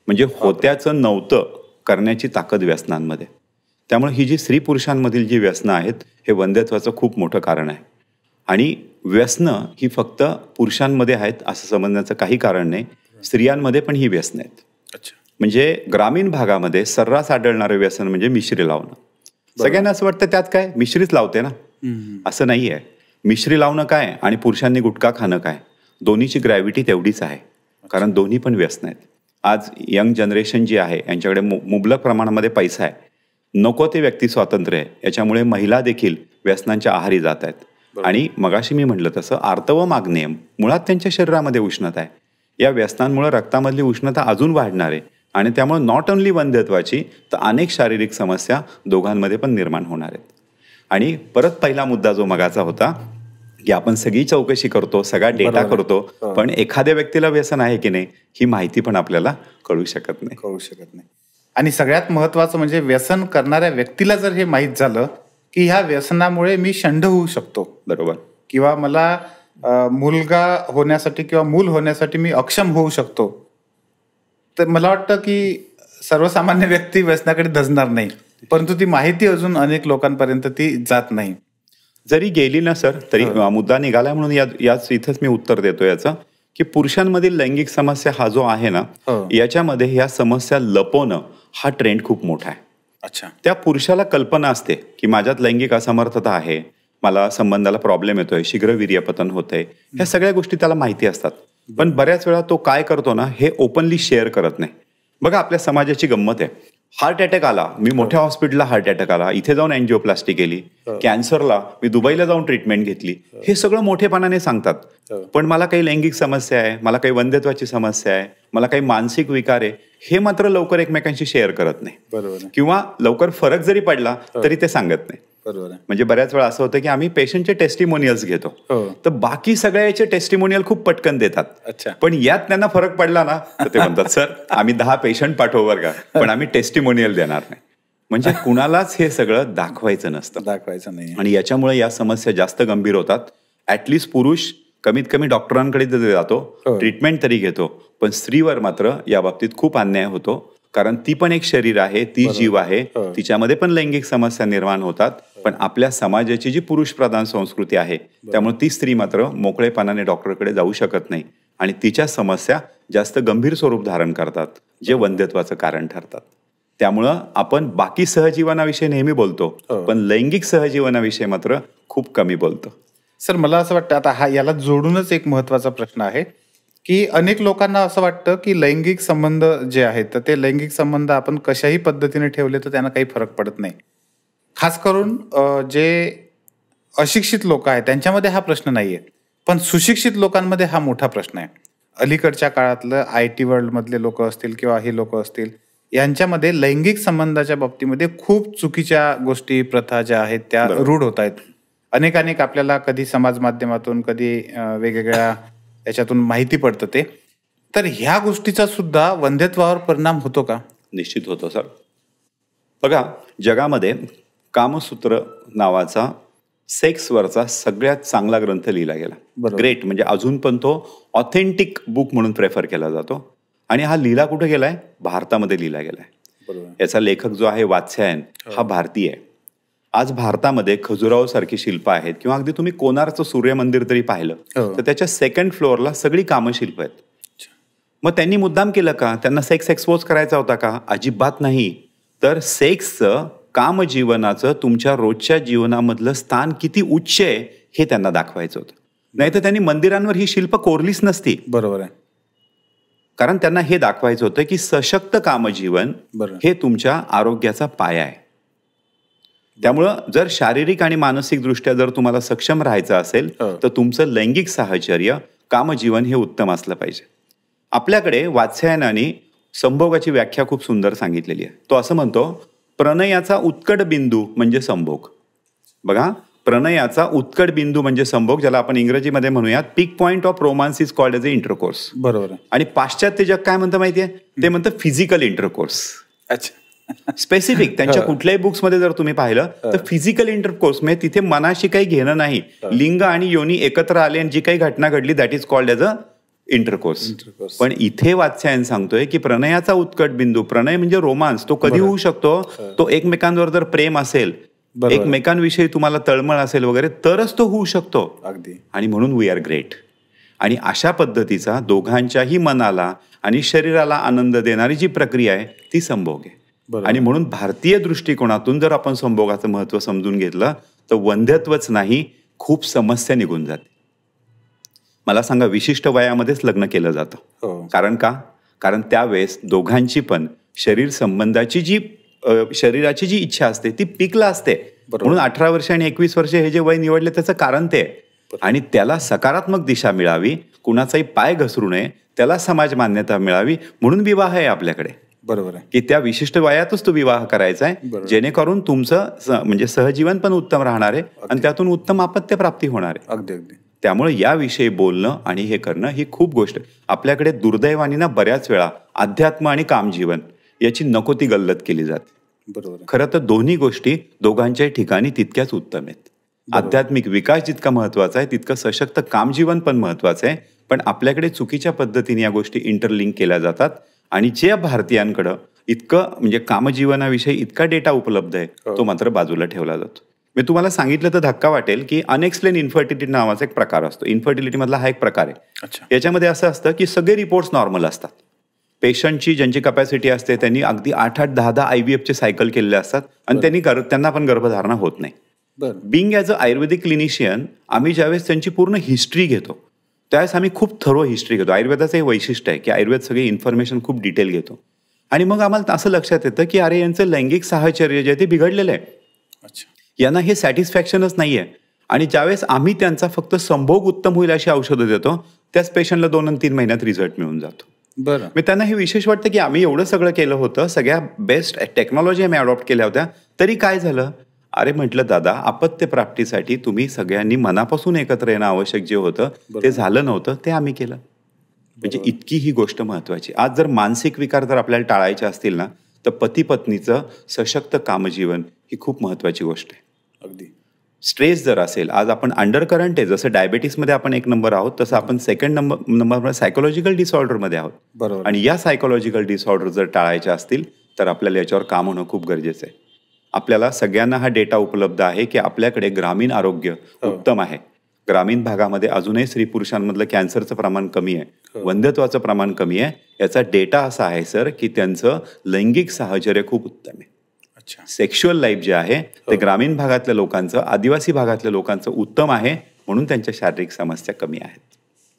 म्हणजे होत्याचं नव्हतं करण्याची ताकद व्यसनांमध्ये. त्यामुळे ही जी स्त्री पुरुषांमधील जी व्यसनं आहेत हे वंध्यत्वाचं खूप मोठं कारण आहे. आणि व्यसनं ही फक्त पुरुषांमध्ये आहेत असं समजण्याचं काही कारण नाही, स्त्रियांमध्ये पण ही व्यसनं आहेत. अच्छा. म्हणजे ग्रामीण भागामध्ये सर्रास आढळणारं व्यसन म्हणजे मिश्री लावणं. सगळ्यांना असं वाटतं त्यात काय, मिश्रीच लावते ना, असं नाही आहे. मिश्री लावणं काय आणि पुरुषांनी गुटखा खाणं काय, दोन्हीची ग्रॅव्हिटी तेवढीच आहे, कारण दोन्ही पण व्यसन आहेत. आज यंग जनरेशन जी आहे यांच्याकडे मुबलक प्रमाणामध्ये पैसा आहे, नको ते व्यक्ती स्वातंत्र्य आहे, याच्यामुळे महिला देखील व्यसनांच्या आहारी जात आहेत. आणि मगाशी मी म्हटलं तसं आर्तव व माग्नेय मुळात त्यांच्या शरीरामध्ये उष्णता आहे. या व्यसनांमुळे रक्तामधली उष्णता अजून वाढणार आहे आणि त्यामुळे नॉट ओन्ली वंध्यत्वाची तर अनेक शारीरिक समस्या दोघांमध्ये पण निर्माण होणार आहेत. आणि परत पहिला मुद्दा जो मगाचा होता की आपण सगळी चौकशी करतो, सगळा डेटा करतो, पण एखाद्या व्यक्तीला व्यसन आहे की नाही ही माहिती पण आपल्याला कळू शकत नाही. आणि सगळ्यात महत्वाचं म्हणजे व्यसन करणाऱ्या व्यक्तीला जर हे माहीत झालं की ह्या व्यसनामुळे मी शंड होऊ शकतो, बरोबर, किंवा मला मुलगा होण्यासाठी किंवा मूल होण्यासाठी मी अक्षम होऊ शकतो, तर मला वाटतं की सर्वसामान्य व्यक्ती व्यसनाकडे धजणार नाही. परंतु ती माहिती अजून अनेक लोकांपर्यंत ती जात नाही. जरी गेली ना सर तरी मुद्दा निघाला म्हणून याच इथंच मी उत्तर देतो याचं की पुरुषांमधील लैंगिक समस्या हा जो आहे ना याच्यामध्ये ह्या समस्या लपवणं हा ट्रेंड खूप मोठा आहे. अच्छा. त्या पुरुषाला कल्पना असते की माझ्यात लैंगिक असमर्थता आहे, मला संबंधाला प्रॉब्लेम येतोय, शीघ्र वीर्यपतन होतंय, ह्या सगळ्या गोष्टी त्याला माहिती असतात, पण बऱ्याच वेळा तो काय करतो ना हे ओपनली शेअर करत नाही. बघा आपल्या समाजाची गंमत आहे, हार्ट अटॅक आला, मी मोठ्या हॉस्पिटलला हार्ट अटॅक आला, इथे जाऊन एन्जिओप्लास्टी केली, कॅन्सरला मी दुबईला जाऊन ट्रीटमेंट घेतली, हे सगळं मोठेपणाने सांगतात. पण मला काही लैंगिक समस्या आहे, मला काही वंध्यत्वाची समस्या आहे, मला काही मानसिक विकार आहे, हे मात्र लवकर एकमेकांशी शेअर करत नाही. बरोबर. किंवा लवकर फरक जरी पडला तरी ते सांगत नाही. बरोबर. म्हणजे बऱ्याच वेळा असं होतं की आम्ही पेशंटचे टेस्टिमोनियल्स घेतो, तर बाकी सगळ्याचे टेस्टिमोनियल खूप पटकन देतात. अच्छा. पण यात त्यांना फरक पडला ना तर ते म्हणतात सर आम्ही 10 पेशंट पाठवू बरं का, पण आम्ही टेस्टिमोनियल देणार नाही. म्हणजे कुणालाच हे सगळं दाखवायचं नाही. आणि याच्यामुळे या समस्या जास्त गंभीर होतात. ऍटलिस्ट पुरुष कमीत कमी डॉक्टरांकडे जातो, ट्रीटमेंट तरी घेतो, पण स्त्रीवर मात्र या बाबतीत खूप अन्याय होतो, कारण ती पण एक शरीर आहे, ती जीव आहे, तिच्यामध्ये पण लैंगिक समस्या निर्माण होतात. पण आपल्या समाजाची जी पुरुष प्रधान संस्कृती आहे त्यामुळे ती स्त्री मात्र मोकळेपणाने डॉक्टरकडे जाऊ शकत नाही आणि तिच्या समस्या जास्त गंभीर स्वरूप धारण करतात, जे वंध्यत्वाचं कारण ठरतात. त्यामुळं आपण बाकी सहजीवनाविषयी नेहमी बोलतो, पण लैंगिक सहजीवनाविषयी मात्र खूप कमी बोलतो. सर मला असं वाटतं आता याला जोडूनच एक महत्वाचा प्रश्न आहे की अनेक लोकांना असं वाटतं की लैंगिक संबंध जे आहेत तर ते लैंगिक संबंध आपण कशाही पद्धतीने ठेवले तर त्यांना काही फरक पडत नाही. खास करून जे अशिक्षित लोक आहेत त्यांच्यामध्ये हा प्रश्न नाहीये, पण सुशिक्षित लोकांमध्ये हा मोठा प्रश्न आहे. अलीकडच्या काळातलं IT वर्ल्डमधले लोक असतील किंवा हे लोक असतील यांच्यामध्ये लैंगिक संबंधाच्या बाबतीमध्ये खूप चुकीच्या गोष्टी, प्रथा ज्या आहेत त्या रूढ होत आहेत. अनेक आपल्याला कधी समाज माध्यमातून कधी वेगवेगळ्या याच्यातून माहिती पडतं ते. तर ह्या गोष्टीचा सुद्धा वंध्यत्वावर परिणाम होतो का? निश्चित होतो सर. बघा जगामध्ये कामसूत्र नावाचा सेक्सवरचा सगळ्यात चांगला ग्रंथ लिहिला गेला. ग्रेट, म्हणजे अजून पण तो ऑथेंटिक बुक म्हणून प्रेफर केला जातो. आणि हा लिहिला कुठे गेलाय? भारतामध्ये लिहिला गेलाय. याचा लेखक जो आहे वात्स्यायन हा भारतीय आहे. आज भारतामध्ये खजुराहो सारखी शिल्प आहेत किंवा अगदी तुम्ही कोणार्कचं सूर्य मंदिर तरी पाहिलं तर त्याच्या 2nd फ्लोअरला सगळी कामशिल्प आहेत. मग त्यांनी मुद्दाम केलं का? त्यांना सेक्स एक्सपोज करायचा होता का? अजिबात नाही. तर सेक्सचं, कामजीवनाचं तुमच्या रोजच्या जीवनामधलं स्थान किती उच्च आहे हे त्यांना दाखवायचं होतं. नाही तर त्यांनी मंदिरांवर ही शिल्प कोरलीच नसती. बरोबर आहे. कारण त्यांना हे दाखवायचं होतं की सशक्त कामजीवन हे तुमच्या आरोग्याचा पाया आहे. त्यामुळं जर शारीरिक आणि मानसिक दृष्ट्या जर तुम्हाला सक्षम राहायचं असेल तर तुमचं लैंगिक साहचर्य कामजीवन हे उत्तम असलं पाहिजे. आपल्याकडे वात्स्यायनाने संभोगाची व्याख्या खूप सुंदर सांगितलेली आहे. तो असं म्हणतो, प्रणयाचा उत्कट बिंदू म्हणजे संभोग. बघा, प्रणयाचा उत्कट बिंदू म्हणजे संभोग, ज्याला आपण इंग्रजीमध्ये म्हणूयात peak point of romance is called as a intercourse. बरोबर. आणि पाश्चात्य जग काय म्हणतं माहितीये, ते म्हणतं फिजिकल इंटरकोर्स. अच्छा. स्पेसिफिक त्यांच्या कुठल्याही बुक्समध्ये जर तुम्ही पाहिलं तर फिजिकल इंटरकोर्स म्हणजे तिथे मनाशी काही घेणं नाही. लिंग आणि योनी एकत्र आले आणि जी काही घटना घडली that is called as a intercourse. पण इथे वात्स्यायन सांगतोय की प्रणयाचा उत्कट बिंदू, प्रणय म्हणजे रोमांस, तो कधी होऊ शकतो, तो एकमेकांवर जर प्रेम असेल, एकमेकांविषयी तुम्हाला तळमळ असेल वगैरे, तरच तो होऊ शकतो. अगदी. आणि म्हणून वी आर ग्रेट. आणि अशा पद्धतीचा दोघांच्याही मनाला आणि शरीराला आनंद देणारी जी प्रक्रिया आहे ती संभोग आहे. आणि म्हणून भारतीय दृष्टिकोनातून जर आपण संभोगाचं महत्व समजून घेतलं तर वंध्यत्वच नाही, खूप समस्या निघून जाते. मला सांगा, विशिष्ट वयामध्येच लग्न केलं जातं. कारण का? कारण त्यावेळेस दोघांची पण शरीर संबंधाची जी शरीराची जी इच्छा असते ती पिकला असते. म्हणून 18 वर्ष आणि 21 वर्ष हे जे वय निवडले त्याचं कारण ते आहे. आणि त्याला सकारात्मक दिशा मिळावी, कुणाचाही पाय घसरू नये, त्याला समाज मान्यता मिळावी, म्हणून विवाह आहे आपल्याकडे. बरोबर आहे. की त्या विशिष्ट वयातच तो विवाह करायचा आहे, जेणेकरून तुमचं म्हणजे सहजीवन पण उत्तम राहणार आहे आणि त्यातून उत्तम अपत्य प्राप्ती होणार आहे. अगदी अगदी. त्यामुळे याविषयी बोलणं आणि हे करणं ही खूप गोष्ट. आपल्याकडे दुर्दैवाने ना बऱ्याच वेळा अध्यात्म आणि कामजीवन याची नको ती गल्लत केली जाते. बरोबर. खरं तर दोन्ही गोष्टी दोघांच्याही ठिकाणी तितक्याच उत्तम आहेत. आध्यात्मिक विकास जितका महत्वाचा आहे तितकं सशक्त कामजीवन पण महत्वाचं आहे. पण आपल्याकडे चुकीच्या पद्धतीने या गोष्टी इंटरलिंक केल्या जातात आणि जे भारतीयांकडं इतकं म्हणजे कामजीवनाविषयी इतका डेटा उपलब्ध आहे तो मात्र बाजूला ठेवला जातो. मी तुम्हाला सांगितलं तर धक्का वाटेल की अनएक्सप्लेन इन्फर्टिलिटी नावाचा एक प्रकार असतो. इन्फर्टिलिटी मधला हा एक प्रकार आहे. याच्यामध्ये असं असतं की सगळे रिपोर्ट्स नॉर्मल असतात. पेशंटची ज्यांची कॅपॅसिटी असते त्यांनी अगदी 8-8, 10-10 IVF चे सायकल केलेले असतात आणि त्यांना पण गर्भधारणा होत नाही. Being as a ayurvedic clinician आम्ही ज्यावेळेस त्यांची पूर्ण हिस्ट्री घेतो त्यावेळेस आम्ही खूप थरो हिस्ट्री घेतो. आयुर्वेदाचं हे वैशिष्ट्य आहे की आयुर्वेद सगळी इन्फॉर्मेशन खूप डिटेल घेतो. आणि मग आम्हाला असं लक्षात येतं की अरे यांचं लैंगिक साहचर्य जे आहे ते बिघडलेलं आहे. यांना हे सॅटिस्फॅक्शनच नाही आहे. आणि ज्यावेळेस आम्ही त्यांचा फक्त संभोग उत्तम होईल अशी औषधं देतो त्याच पेशंटला 2 आणि 3 महिन्यात रिझल्ट मिळून जातो. बरं. मी त्यांना हे विशेष वाटतं की आम्ही एवढं सगळं केलं होतं, सगळ्या बेस्ट टेक्नॉलॉजी आम्ही अडॉप्ट केल्या होत्या, तरी काय झालं? अरे म्हटलं दादा, अपत्य प्राप्तीसाठी तुम्ही सगळ्यांनी मनापासून एकत्र येणं आवश्यक जे होतं ते झालं नव्हतं, ते आम्ही केलं. म्हणजे इतकी ही गोष्ट महत्वाची. आज जर मानसिक विकार जर आपल्याला टाळायचे असतील ना तर पती पत्नीचं सशक्त कामजीवन ही खूप महत्वाची गोष्ट आहे. अगदी. स्ट्रेस जर असेल, आज आपण अंडर करंट आहे, जसं डायबिटीसमध्ये आपण 1 नंबर आहोत तसं आपण सेकंड नंबर सायकोलॉजिकल डिसऑर्डरमध्ये आहोत. बरोबर. आणि या सायकोलॉजिकल डिसऑर्डर जर टाळायचे असतील तर आपल्याला याच्यावर काम होणं खूप गरजेचं आहे. आपल्याला सगळ्यांना हा डेटा उपलब्ध आहे की आपल्याकडे ग्रामीण आरोग्य उत्तम आहे. ग्रामीण भागामध्ये अजूनही स्त्री पुरुषांमधलं कॅन्सरचं प्रमाण कमी आहे, वंध्यत्वाचं प्रमाण कमी आहे. याचा डेटा असा आहे सर की त्यांचं लैंगिक साहचर्य खूप उत्तम आहे. सेक्शुअल लाईफ जे आहे ते ग्रामीण भागातल्या लोकांचं, आदिवासी भागातल्या लोकांचं उत्तम आहे, म्हणून त्यांच्या शारीरिक समस्या कमी आहेत.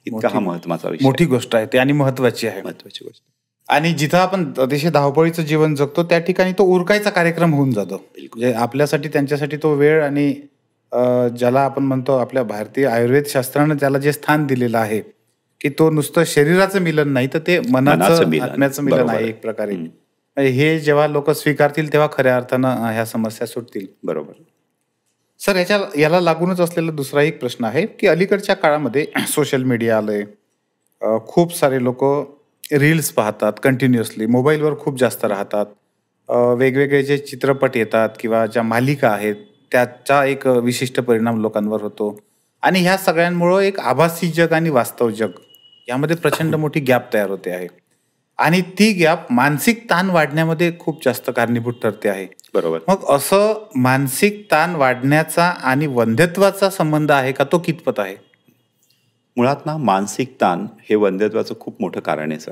इतका हा महत्वाचा विषय, मोठी गोष्ट आहे ते आणि महत्वाची गोष्ट. आणि जिथं आपण अतिशय धावपळीचं जीवन जगतो त्या ठिकाणी तो उरकायचा कार्यक्रम होऊन जातो. म्हणजे आपल्यासाठी त्यांच्यासाठी तो वेळ आणि ज्याला आपण म्हणतो आपल्या भारतीय आयुर्वेद शास्त्रानं त्याला जे स्थान दिलेलं आहे की तो नुसतं शरीराचं मिलन नाही तर ते मनाचं आत्म्याचं मिलन आहे एक प्रकारे. हे जेव्हा लोक स्वीकारतील तेव्हा खऱ्या अर्थानं ह्या समस्या सुटतील. बरोबर. सर, याला लागूनच असलेला दुसरा एक प्रश्न आहे की अलीकडच्या काळामध्ये सोशल मीडिया आलंय, खूप सारे लोक रील्स पाहतात कंटिन्युअसली, मोबाईलवर खूप जास्त राहतात, वेगवेगळे जे चित्रपट येतात किंवा ज्या मालिका आहेत त्याचा एक विशिष्ट परिणाम लोकांवर होतो. आणि ह्या सगळ्यांमुळं एक आभासी जग आणि वास्तव जग यामध्ये प्रचंड मोठी गॅप तयार होते आहे. आणि ती गॅप मानसिक ताण वाढण्यामध्ये खूप जास्त कारणीभूत ठरते आहे. बरोबर. मग असं मानसिक ताण वाढण्याचा आणि वंध्यत्वाचा संबंध आहे का? तो कितपत आहे? मुळात ना मानसिक ताण हे वंध्यत्वाचं खूप मोठं कारण आहे सर.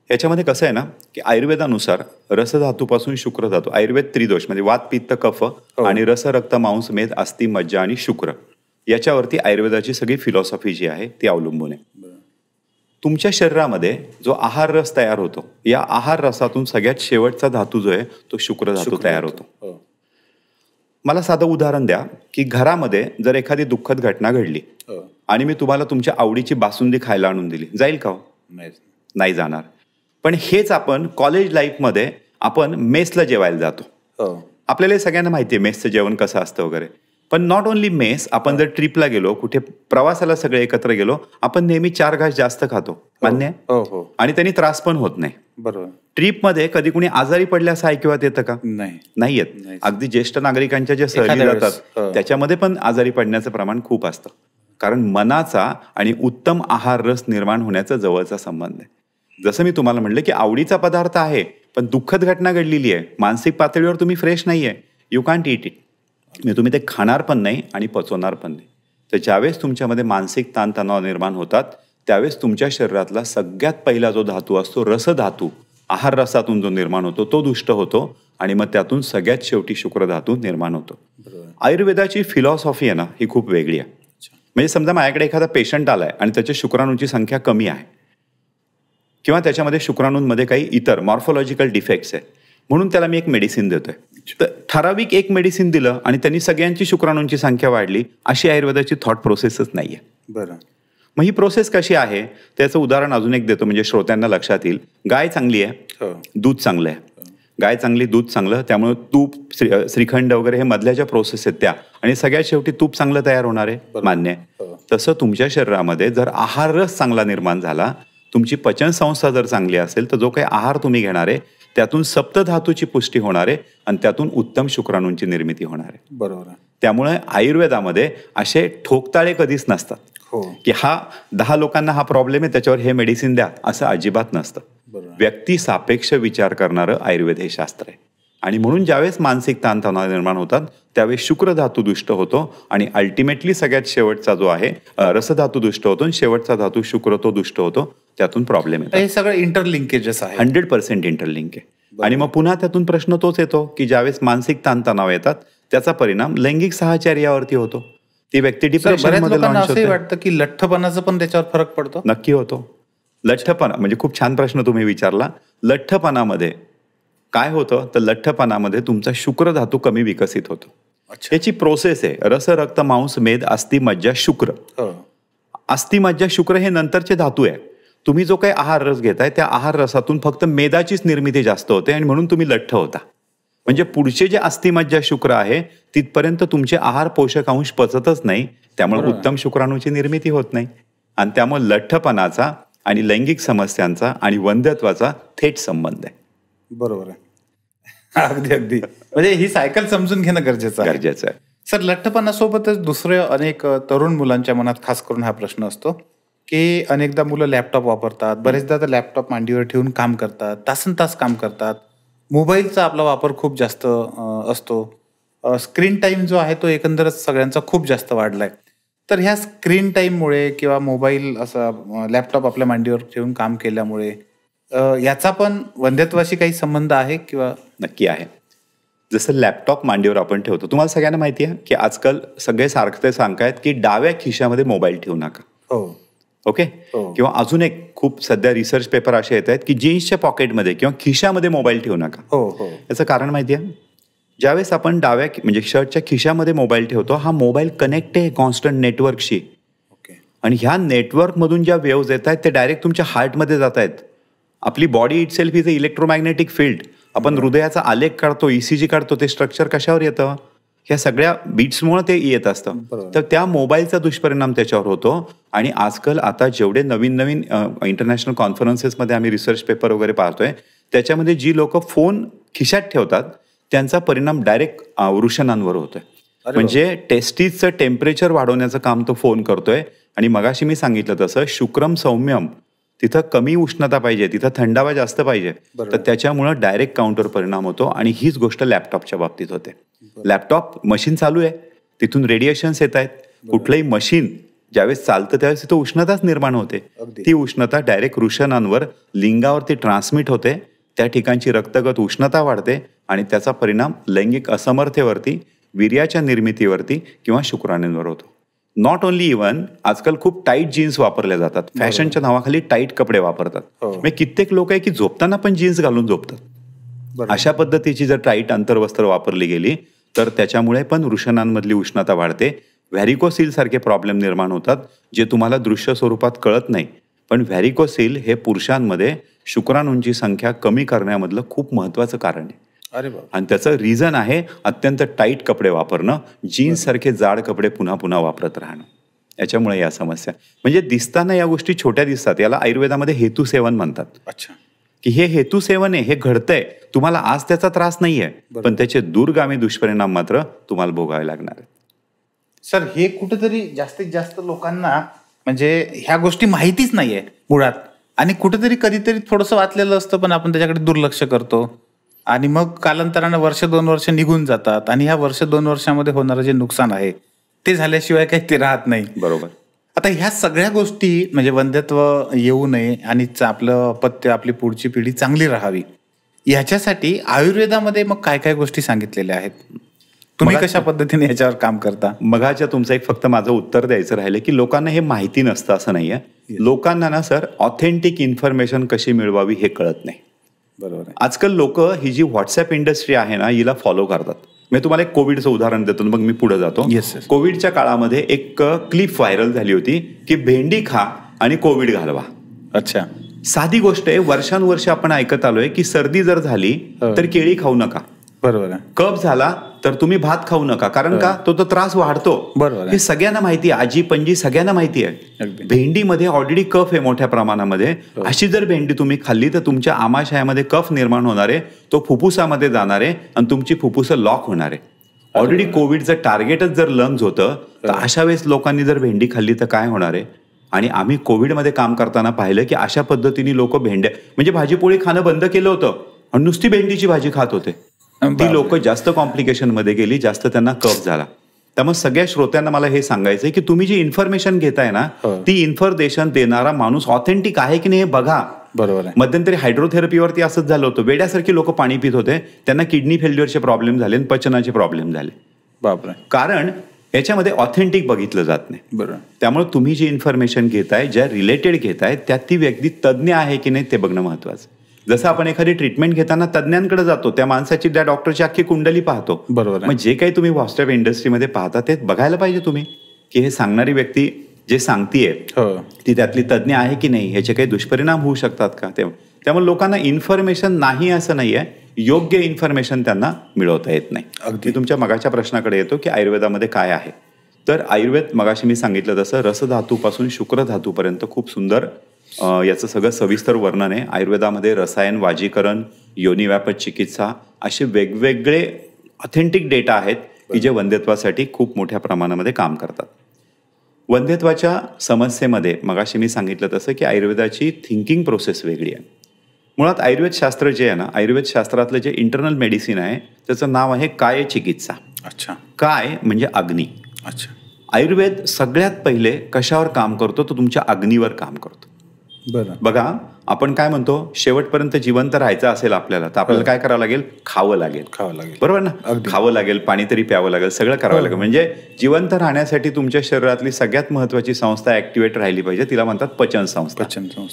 याच्यामध्ये कसं आहे ना की आयुर्वेदानुसार रसधातूपासून शुक्र धातू, आयुर्वेद त्रिदोष म्हणजे वात पित्त कफ आणि रस रक्त मांस मेद अस्थि मज्जा आणि शुक्र, याच्यावरती आयुर्वेदाची सगळी फिलॉसॉफी जी आहे ती अवलंबून आहे. तुमच्या शरीरामध्ये जो आहार रस तयार होतो, या आहार रसातून सगळ्यात शेवटचा धातू जो आहे तो शुक्र धातू तयार होतो. मला साधं उदाहरण द्या की घरामध्ये जर एखादी दुःखद घटना घडली आणि मी तुम्हाला तुमच्या आवडीची बासुंदी खायला आणून दिली, जाईल का? नाही जाणार. पण हेच आपण कॉलेज लाईफमध्ये आपण मेसला जेवायला जातो. आपल्याला सगळ्यांना माहिती आहे मेसचं जेवण कसं असतं वगैरे. पण नॉट ओन्ली मेस, आपण जर ट्रिपला गेलो, कुठे प्रवासाला सगळे एकत्र गेलो, आपण नेहमी 4 घास जास्त खातो, मान्य आहे? आणि त्यांनी त्रास पण होत नाही. बरोबर. ट्रिपमध्ये कधी कुणी आजारी पडले असं ऐकण्यात येतं का? नाही येत. अगदी ज्येष्ठ नागरिकांच्या ज्या सहली जातात त्याच्यामध्ये पण आजारी पडण्याचं प्रमाण खूप असतं. कारण मनाचा आणि उत्तम आहार रस निर्माण होण्याचा जवळचा संबंध आहे. जसं मी तुम्हाला म्हटलं की आवडीचा पदार्थ आहे पण दुःखद घटना घडलेली आहे, मानसिक पातळीवर तुम्ही फ्रेश नाही आहे, यू कांट ईट इट. म्हणजे तुम्ही ते खाणार पण नाही आणि पचवणार पण नाही. तर ज्यावेळेस तुमच्यामध्ये मानसिक ताणतणाव निर्माण होतात त्यावेळेस तुमच्या शरीरातला सगळ्यात पहिला जो धातू असतो रसधातू, आहार रसातून जो निर्माण होतो तो दुष्ट होतो आणि मग त्यातून सगळ्यात शेवटी शुक्र धातू निर्माण होतो. आयुर्वेदाची फिलॉसॉफी आहे ना ही खूप वेगळी आहे. म्हणजे समजा माझ्याकडे एखादा पेशंट आलाय आणि त्याच्या शुक्राणूंची संख्या कमी आहे किंवा त्याच्यामध्ये शुक्राणूंमध्ये काही इतर मॉर्फोलॉजिकल डिफेक्ट्स आहेत, म्हणून त्याला मी एक मेडिसिन देतोय. तर ठराविक एक मेडिसिन दिलं आणि त्यांनी सगळ्यांची शुक्राणूंची संख्या वाढली, अशी आयुर्वेदाची थॉट प्रोसेसच नाहीये. बरं. मग ही प्रोसेस कशी आहे त्याचं उदाहरण अजून एक देतो म्हणजे श्रोत्यांना लक्षात येईल. गाय चांगली आहे, दूध चांगलं आहे. गाय चांगली, दूध चांगलं, त्यामुळे तूप, श्रीखंड वगैरे हे मधल्या ज्या प्रोसेस आहेत त्या, आणि सगळ्यात शेवटी तूप चांगलं तयार होणार आहे, मान्य आहे. तसं तुमच्या शरीरामध्ये जर आहार रस चांगला निर्माण झाला, तुमची पचनसंस्था जर चांगली असेल तर जो काही आहार तुम्ही घेणार आहे त्यातून सप्तधातूची पुष्टी होणार आहे आणि त्यातून उत्तम शुक्राणूंची निर्मिती होणार आहे. बरोबर. त्यामुळे आयुर्वेदामध्ये असे ठोकताळे कधीच नसतात की हा 10 लोकांना हा प्रॉब्लेम आहे त्याच्यावर हे मेडिसिन द्या, असं अजिबात नसतं. व्यक्ती सापेक्ष विचार करणारं आयुर्वेद हे शास्त्र आहे. आणि म्हणून ज्यावेळेस मानसिक ताणतणाव निर्माण होतात त्यावेळेस शुक्र धातू दुष्ट होतो आणि अल्टिमेटली सगळ्यात शेवटचा जो आहे रसधातू दुष्ट होतो आणि शेवटचा धातू शुक्र तो दुष्ट होतो, त्यातून प्रॉब्लेम येतो. हे सगळं इंटरलिंकेजेस आहे, 100% इंटरलिंक आहे. आणि मग पुन्हा त्यातून प्रश्न तोच येतो की ज्यावेळेस मानसिक ताणतणाव येतात त्याचा परिणाम लैंगिक साहचर्यावरती होतो. ती व्यक्ती डिप्रेशनमध्ये लॉन्च होते. वाटतं की लठ्ठपणाचा पण त्याच्यावर फरक पडतो. नक्की होतो. लठ्ठपणा म्हणजे खूप छान प्रश्न तुम्ही विचारला. लठ्ठपणामध्ये काय होतं तर लठ्ठपणामध्ये तुमचा शुक्र धातू कमी विकसित होतो. याची प्रोसेस आहे. रस, रक्त, मांस, मेद, अस्थि, मज्जा, शुक्र. अस्थि, मज्जा, शुक्र हे नंतरचे धातू आहे. तुम्ही जो काही आहार रस घेताय त्या आहार रसातून फक्त मेदाचीच निर्मिती जास्त होते आणि म्हणून तुम्ही लठ्ठ होता. म्हणजे पुढचे जे अस्थि, मज्जा, शुक्र आहे तिथपर्यंत तुमचे आहार पोषक अंश पचतच नाही, त्यामुळे उत्तम शुक्राणूची निर्मिती होत नाही आणि त्यामुळे लठ्ठपणाचा आणि लैंगिक समस्यांचा आणि वंध्यत्वाचा थेट संबंध आहे. बरोबर आहे. अगदी अगदी. म्हणजे ही सायकल समजून घेणं गरजेचं आहे. सर, लठ्ठपणासोबतच दुसरे अनेक तरुण मुलांच्या मनात खास करून हा प्रश्न असतो की अनेकदा मुलं लॅपटॉप वापरतात, बरेचदा तर लॅपटॉप मांडीवर ठेवून काम करतात, तासन तास काम करतात. मोबाईलचा आपला वापर खूप जास्त असतो. स्क्रीन टाईम जो आहे तो एकंदरच सगळ्यांचा खूप जास्त वाढलाय. तर ह्या स्क्रीन टाईममुळे किंवा मोबाईल असा लॅपटॉप आपल्या मांडीवर ठेवून काम केल्यामुळे याचा पण वंध्यत्वाशी काही संबंध आहे किंवा? नक्की आहे. जसं लॅपटॉप मांडीवर आपण ठेवतो, तुम्हाला सगळ्यांना माहिती आहे की आजकाल सगळे सारखे सांगतायत की डाव्या खिशामध्ये मोबाईल ठेवू नका. ओके. किंवा अजून एक खूप सध्या रिसर्च पेपर असे येत आहेत की जीन्सच्या पॉकेटमध्ये किंवा खिशामध्ये मोबाईल ठेवू नका. याचं कारण माहिती आहे, ज्यावेळेस आपण डाव्या म्हणजे शर्टच्या खिशामध्ये मोबाईल ठेवतो, हा मोबाईल कनेक्ट आहे कॉन्स्टंट नेटवर्कशी. आणि ह्या नेटवर्कमधून ज्या वेव्ज येत आहेत ते डायरेक्ट तुमच्या हार्टमध्ये जात आहेत. आपली body it self is a electromagnetic field. आपण हृदयाचा आलेख काढतो, ECG काढतो, ते स्ट्रक्चर कशावर येतं? ह्या सगळ्या बीट्समुळे ते येत असतं. तर त्या मोबाईलचा दुष्परिणाम त्याच्यावर होतो. आणि आजकाल आता जेवढे नवीन नवीन इंटरनॅशनल कॉन्फरन्सेसमध्ये आम्ही रिसर्च पेपर वगैरे पाहतोय त्याच्यामध्ये जी लोक फोन खिशात ठेवतात त्यांचा परिणाम डायरेक्ट वृषणांवर होतोय. म्हणजे टेस्टिसचं टेम्परेचर वाढवण्याचं काम तो फोन करतोय. आणि मगाशी मी सांगितलं तसं शुक्रम सौम्यम, तिथं कमी उष्णता पाहिजे, तिथं थंडावा जास्त पाहिजे, तर त्याच्यामुळं डायरेक्ट काउंटर परिणाम होतो. आणि हीच गोष्ट लॅपटॉपच्या बाबतीत होते. लॅपटॉप मशीन चालू आहे, तिथून रेडिएशन्स येत आहेत. कुठलंही मशीन ज्यावेळेस चालतं त्यावेळेस तिथं उष्णताच निर्माण होते. ती उष्णता डायरेक्ट वृषणांवर, लिंगावरती ट्रान्समिट होते. त्या ठिकाणची रक्तगत उष्णता वाढते आणि त्याचा परिणाम लैंगिक असमर्थतेवरती, वीर्याच्या निर्मितीवरती किंवा शुक्राणूंवर होतो. नॉट ओनली इव्हन आजकाल खूप टाईट जीन्स वापरल्या जातात, फॅशनच्या नावाखाली टाईट कपडे वापरतात. म्हणजे कित्येक लोक आहे की झोपताना पण जीन्स घालून झोपतात. अशा पद्धतीची जर टाईट अंतर्वस्त्र वापरली गेली तर त्याच्यामुळे पण वृषणांमधली उष्णता वाढते. व्हॅरिकोसिल सारखे प्रॉब्लेम निर्माण होतात जे तुम्हाला दृश्य स्वरूपात कळत नाही, पण व्हॅरिकोसिल हे पुरुषांमध्ये शुक्राणूंची संख्या कमी करण्यामधलं खूप महत्वाचं कारण आहे. अरे बाबा. आणि त्याचं रिझन आहे अत्यंत टाईट कपडे वापरणं, जीन्स सारखे जाड कपडे पुन्हा पुन्हा वापरत राहणं. याच्यामुळे या समस्या म्हणजे दिसताना या गोष्टी छोट्या दिसतात. याला आयुर्वेदामध्ये हेतू सेवन म्हणतात. अच्छा. की हे हेतू सेवन आहे, हे घडतंय, तुम्हाला आज त्याचा त्रास नाहीये, पण त्याचे दूरगामी दुष्परिणाम मात्र तुम्हाला भोगावे लागणार आहेत. सर, हे कुठेतरी जास्तीत जास्त लोकांना म्हणजे ह्या गोष्टी माहितीच नाहीये मुळात, आणि कुठेतरी कधीतरी थोडंसं वाचलेलं असतं पण आपण त्याच्याकडे दुर्लक्ष करतो, आणि मग कालांतरानं 1-2 वर्ष निघून जातात, आणि ह्या 1-2 वर्षामध्ये होणारं जे नुकसान आहे ते झाल्याशिवाय काही ते राहत नाही. बरोबर. आता ह्या सगळ्या गोष्टी म्हणजे वंध्यत्व येऊ नये आणि आपलं अपत्य, आपली पुढची पिढी चांगली राहावी, ह्याच्यासाठी आयुर्वेदामध्ये मग काय काय गोष्टी सांगितलेल्या आहेत? तुम्ही कशा पद्धतीने याच्यावर काम करता? मगाच्या तुमचं एक फक्त माझं उत्तर द्यायचं राहिलं की लोकांना हे माहिती नसतं असं नाहीये. लोकांना ना सर ऑथेंटिक इन्फॉर्मेशन कशी मिळवावी हे कळत नाही. बरोबर. आजकाल लोक ही जी व्हॉट्सअप इंडस्ट्री आहे ना हिला फॉलो करतात. मी तुम्हाला एक कोविडचं उदाहरण देतो, मग मी पुढे जातो. कोविडच्या काळामध्ये एक क्लिप व्हायरल झाली होती की भेंडी खा आणि कोविड घालवा. अच्छा. साधी गोष्ट आहे, वर्षानुवर्ष आपण ऐकत आलोय की सर्दी जर झाली तर केळी खाऊ नका. बरोबर आहे. कफ झाला तर तुम्ही भात खाऊ नका, कारण का तो त्रास वाढतो. बरोबर. हे सगळ्यांना माहिती आहे, आजी पणजी सगळ्यांना माहिती आहे. भेंडीमध्ये ऑलरेडी कफ आहे मोठ्या प्रमाणामध्ये. अशी जर भेंडी तुम्ही खाल्ली तर तुमच्या आमाशयामध्ये कफ निर्माण होणार आहे, तो फुफ्फुसामध्ये जाणार आहे आणि तुमची फुफ्फुसं लॉक होणार आहे. ऑलरेडी कोविडचं टार्गेटच जर लंग्स होतं तर अशा वेळेस लोकांनी जर भेंडी खाल्ली तर काय होणार आहे? आणि आम्ही कोविडमध्ये काम करताना पाहिलं की अशा पद्धतीने लोक भेंड्या म्हणजे भाजीपोळी खाणं बंद केलं होतं आणि नुसती भेंडीची भाजी खात होते. ती लोक जास्त कॉम्प्लिकेशन मध्ये गेली, जास्त त्यांना कफ झाला. त्यामुळे सगळ्या श्रोत्यांना मला हे सांगायचंय की तुम्ही जी इन्फॉर्मेशन घेताय ना ती इन्फॉर्मेशन देणारा माणूस ऑथेंटिक आहे की नाही हे बघा. बरोबर आहे. मध्यंतरी हायड्रोथेरपीवरती असंच झालं होतं, वेड्यासारखी लोक पाणी पित होते, त्यांना किडनी फेल्युअरचे प्रॉब्लेम झाले, पचनाचे प्रॉब्लेम झाले. बापरे. कारण याच्यामध्ये ऑथेंटिक बघितलं जात नाही. बरोबर. त्यामुळे तुम्ही जी इन्फॉर्मेशन घेताय, ज्या रिलेटेड घेताय, त्यात ती व्यक्ती तज्ज्ञ आहे की नाही ते बघणं महत्वाचं. जसं आपण एखादी ट्रीटमेंट घेताना तज्ज्ञांकडे जातो, त्या माणसाची त्या डॉक्टरची अख्खी कुंडली पाहतो. बरोबर. मग जे काही तुम्ही व्हॉट्सअप इंडस्ट्रीमध्ये पाहता ते बघायला पाहिजे तुम्ही की हे सांगणारी व्यक्ती जे सांगतीये ती त्यातली तज्ज्ञ आहे की नाही, ह्याचे काही दुष्परिणाम होऊ शकतात का. त्यामुळे लोकांना इन्फॉर्मेशन नाही असं नाहीये, योग्य इन्फॉर्मेशन त्यांना मिळवता येत नाही. अगदी तुमच्या मगाच्या प्रश्नाकडे येतो की आयुर्वेदामध्ये काय आहे. तर आयुर्वेद मगाशी मी सांगितलं तसं रसधातूपासून शुक्रधातूपर्यंत खूप सुंदर याचं सगळं सविस्तर वर्णन आहे. आयुर्वेदामध्ये रसायन, वाजीकरण, योनिव्यापक चिकित्सा असे वेगवेगळे ऑथेंटिक डेटा आहेत की जे वंध्यत्वासाठी खूप मोठ्या प्रमाणामध्ये काम करतात. वंध्यत्वाच्या समस्येमध्ये मगाशी मी सांगितलं तसं की आयुर्वेदाची थिंकिंग प्रोसेस वेगळी आहे. मुळात आयुर्वेद शास्त्र जे आहे ना, आयुर्वेद शास्त्रातलं जे इंटरनल मेडिसिन आहे त्याचं नाव आहे काय चिकित्सा. अच्छा. काय म्हणजे अग्नी. अच्छा. आयुर्वेद सगळ्यात पहिले कशावर काम करतो, तो तुमच्या अग्नीवर काम करतो. बरं. बघा आपण काय म्हणतो, शेवटपर्यंत जिवंत राहायचं असेल आपल्याला तर आपल्याला काय करावं लागेल, खावं लागेल. बरोबर ना. खावं लागेल, पाणी तरी प्यावं लागेल, सगळं करावं लागेल. म्हणजे जिवंत राहण्यासाठी तुमच्या शरीरातली सगळ्यात महत्वाची संस्था ऍक्टिव्हेट राहिली पाहिजे, तिला म्हणतात पचन संस्था.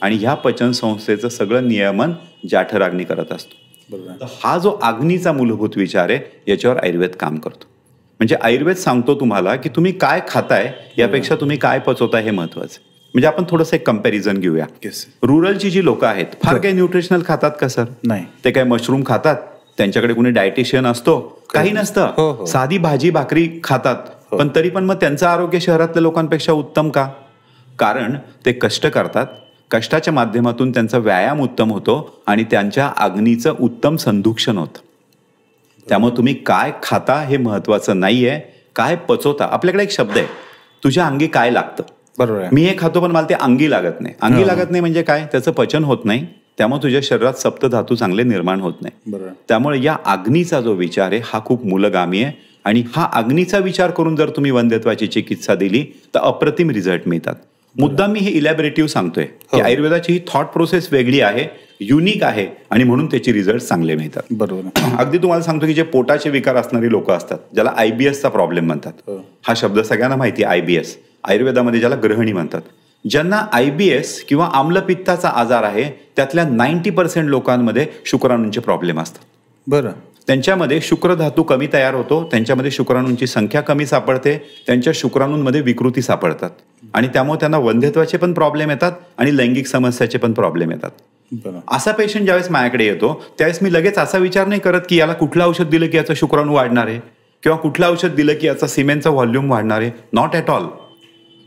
आणि ह्या पचन संस्थेचं सगळं नियमन जाठराग्नी करत असतो. हा जो अग्नीचा मूलभूत विचार आहे याच्यावर आयुर्वेद काम करतो. म्हणजे आयुर्वेद सांगतो तुम्हाला की तुम्ही काय खाताय यापेक्षा तुम्ही काय पचवताय हे महत्वाचं. म्हणजे आपण थोडंसं एक कंपॅरिझन घेऊया. रुरलची जी लोक आहेत फार काही न्यूट्रिशनल खातात का सर? नाही. ते काय मशरूम खातात, त्यांच्याकडे कोणी डायटिशियन असतो? काही नसतं. साधी भाजी भाकरी खातात, पण तरी पण मग त्यांचं आरोग्य शहरातल्या लोकांपेक्षा उत्तम का? कारण ते कष्ट करतात, कष्टाच्या माध्यमातून त्यांचा व्यायाम उत्तम होतो आणि त्यांच्या अग्नीचं उत्तम संदूषण होतं. त्यामुळे तुम्ही काय खाता हे महत्वाचं नाहीये, काय पचवता. आपल्याकडे एक शब्द आहे, तुझ्या अंगी काय लागतं. बरोबर. मी हे खातो पण मला ते अंगी लागत नाही. अंगी लागत नाही म्हणजे काय, त्याचं पचन होत नाही, त्यामुळे तुझ्या शरीरात सप्तधातू चांगले निर्माण होत नाही. त्यामुळे या अग्नीचा जो विचार आहे हा खूप मूलगामी आहे. आणि हा अग्नीचा विचार करून जर तुम्ही वंध्यत्वाची चिकित्सा दिली तर अप्रतिम रिझल्ट मिळतात. मुद्दाम मी हे इलॅबोरेटिव्ह सांगतोय की आयुर्वेदाची ही थॉट प्रोसेस वेगळी आहे, युनिक आहे आणि म्हणून त्याचे रिझल्ट चांगले मिळतात. बरोबर. अगदी तुम्हाला सांगतो की जे पोटाचे विकार असणारी लोक असतात, ज्याला IBSचा प्रॉब्लेम म्हणतात. हा शब्द सगळ्यांना माहिती आहे. IBS आयुर्वेदामध्ये ज्याला ग्रहणी म्हणतात, ज्यांना IBS किंवा आम्लपित्ताचा आजार आहे त्यातल्या 90% लोकांमध्ये शुक्राणूंचे प्रॉब्लेम असतात. बरं. त्यांच्यामध्ये शुक्रधातू कमी तयार होतो, त्यांच्यामध्ये शुक्राणूंची संख्या कमी सापडते, त्यांच्या शुक्राणूंमध्ये विकृती सापडतात आणि त्यामुळे त्यांना वंध्यत्वाचे पण प्रॉब्लेम येतात आणि लैंगिक समस्याचे पण प्रॉब्लेम येतात. असा पेशंट ज्यावेळेस माझ्याकडे येतो त्यावेळेस मी लगेच असा विचार नाही करत की याला कुठलं औषध दिलं की याचं शुक्राणू वाढणार आहे किंवा कुठलं औषध दिलं की याचा सिमेंटचा व्हॉल्यूम वाढणार आहे. Not at all.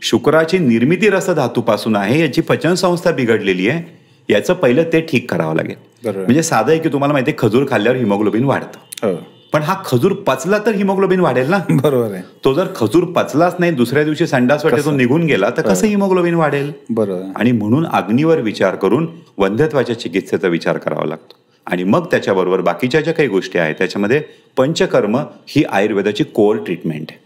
शुक्राची निर्मिती रसधातूपासून आहे, याची पचनसंस्था बिघडलेली आहे, याचं पहिलं ते ठीक करावं लागेल. म्हणजे साधं आहे की तुम्हाला माहिती आहे खजूर खाल्ल्यावर हिमोग्लोबिन वाढतं, पण हा खजूर पचला तर हिमोग्लोबिन वाढेल ना. बरोबर आहे. तो जर खजूर पचलाच नाही, दुसऱ्या दिवशी संडास वाटेतून निघून गेला तर कसं हिमोग्लोबिन वाढेल. बरोबर. आणि म्हणून अग्नीवर विचार करून वंध्यत्वाच्या चिकित्सेचा विचार करावा लागतो. आणि मग त्याच्याबरोबर बाकीच्या ज्या काही गोष्टी आहेत त्याच्यामध्ये पंचकर्म ही आयुर्वेदाची कोर ट्रीटमेंट आहे.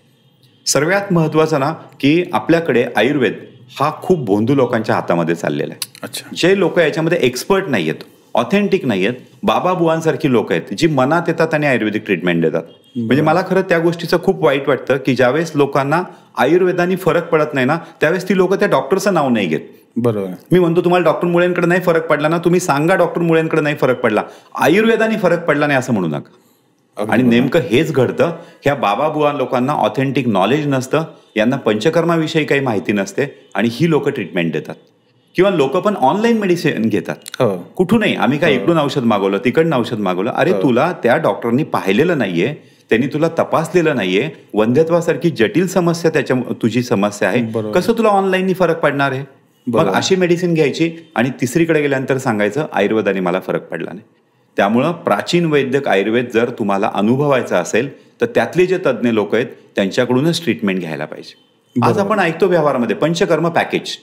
सर्वात महत्वाचं ना की आपल्याकडे आयुर्वेद हा खूप भोंदू लोकांच्या हातामध्ये चाललेला आहे. अच्छा. जे लोक याच्यामध्ये एक्सपर्ट नाही आहेत, ऑथेंटिक नाही आहेत, बाबा बुवांसारखी लोक आहेत जी मनात येतात आणि आयुर्वेदिक ट्रीटमेंट देतात. म्हणजे मला खरं त्या गोष्टीचं खूप वाईट वाटतं की ज्यावेळेस लोकांना आयुर्वेदाने फरक पडत नाही ना त्यावेळेस ती लोक त्या डॉक्टरचं नाव नाही घेत. बरोबर. मी म्हणतो तुम्हाला डॉक्टर मुळेंकडे नाही फरक पडला ना, तुम्ही सांगा डॉक्टर मुळेंकडे नाही फरक पडला, आयुर्वेदाने फरक पडला नाही असं म्हणू नका. आणि नेमकं हेच घडतं. ह्या बाबा बुवा लोकांना ऑथेंटिक नॉलेज नसतं, यांना पंचकर्माविषयी काही माहिती नसते आणि ही लोक ट्रीटमेंट देतात. किंवा लोक पण ऑनलाईन मेडिसिन घेतात. कुठूनही आम्ही काय इकडून औषध मागवलं तिकडनं औषध मागवलं, अरे तुला त्या डॉक्टरनी पाहिलेलं नाहीये, त्यांनी तुला तपासलेलं नाहीये, वंध्यत्वासारखी जटिल समस्या त्याच्या तुझी समस्या आहे, कसं तुला ऑनलाईन फरक पडणार आहे. मग अशी मेडिसिन घ्यायची आणि तिसरीकडे गेल्यानंतर सांगायचं आयुर्वेदाने मला फरक पडला नाही. त्यामुळं प्राचीन वैद्यक आयुर्वेद जर तुम्हाला अनुभवायचा असेल तर त्यातले जे तज्ज्ञ लोक आहेत त्यांच्याकडूनच ट्रीटमेंट घ्यायला पाहिजे. आज आपण ऐकतो व्यवहारामध्ये पंचकर्म पॅकेज.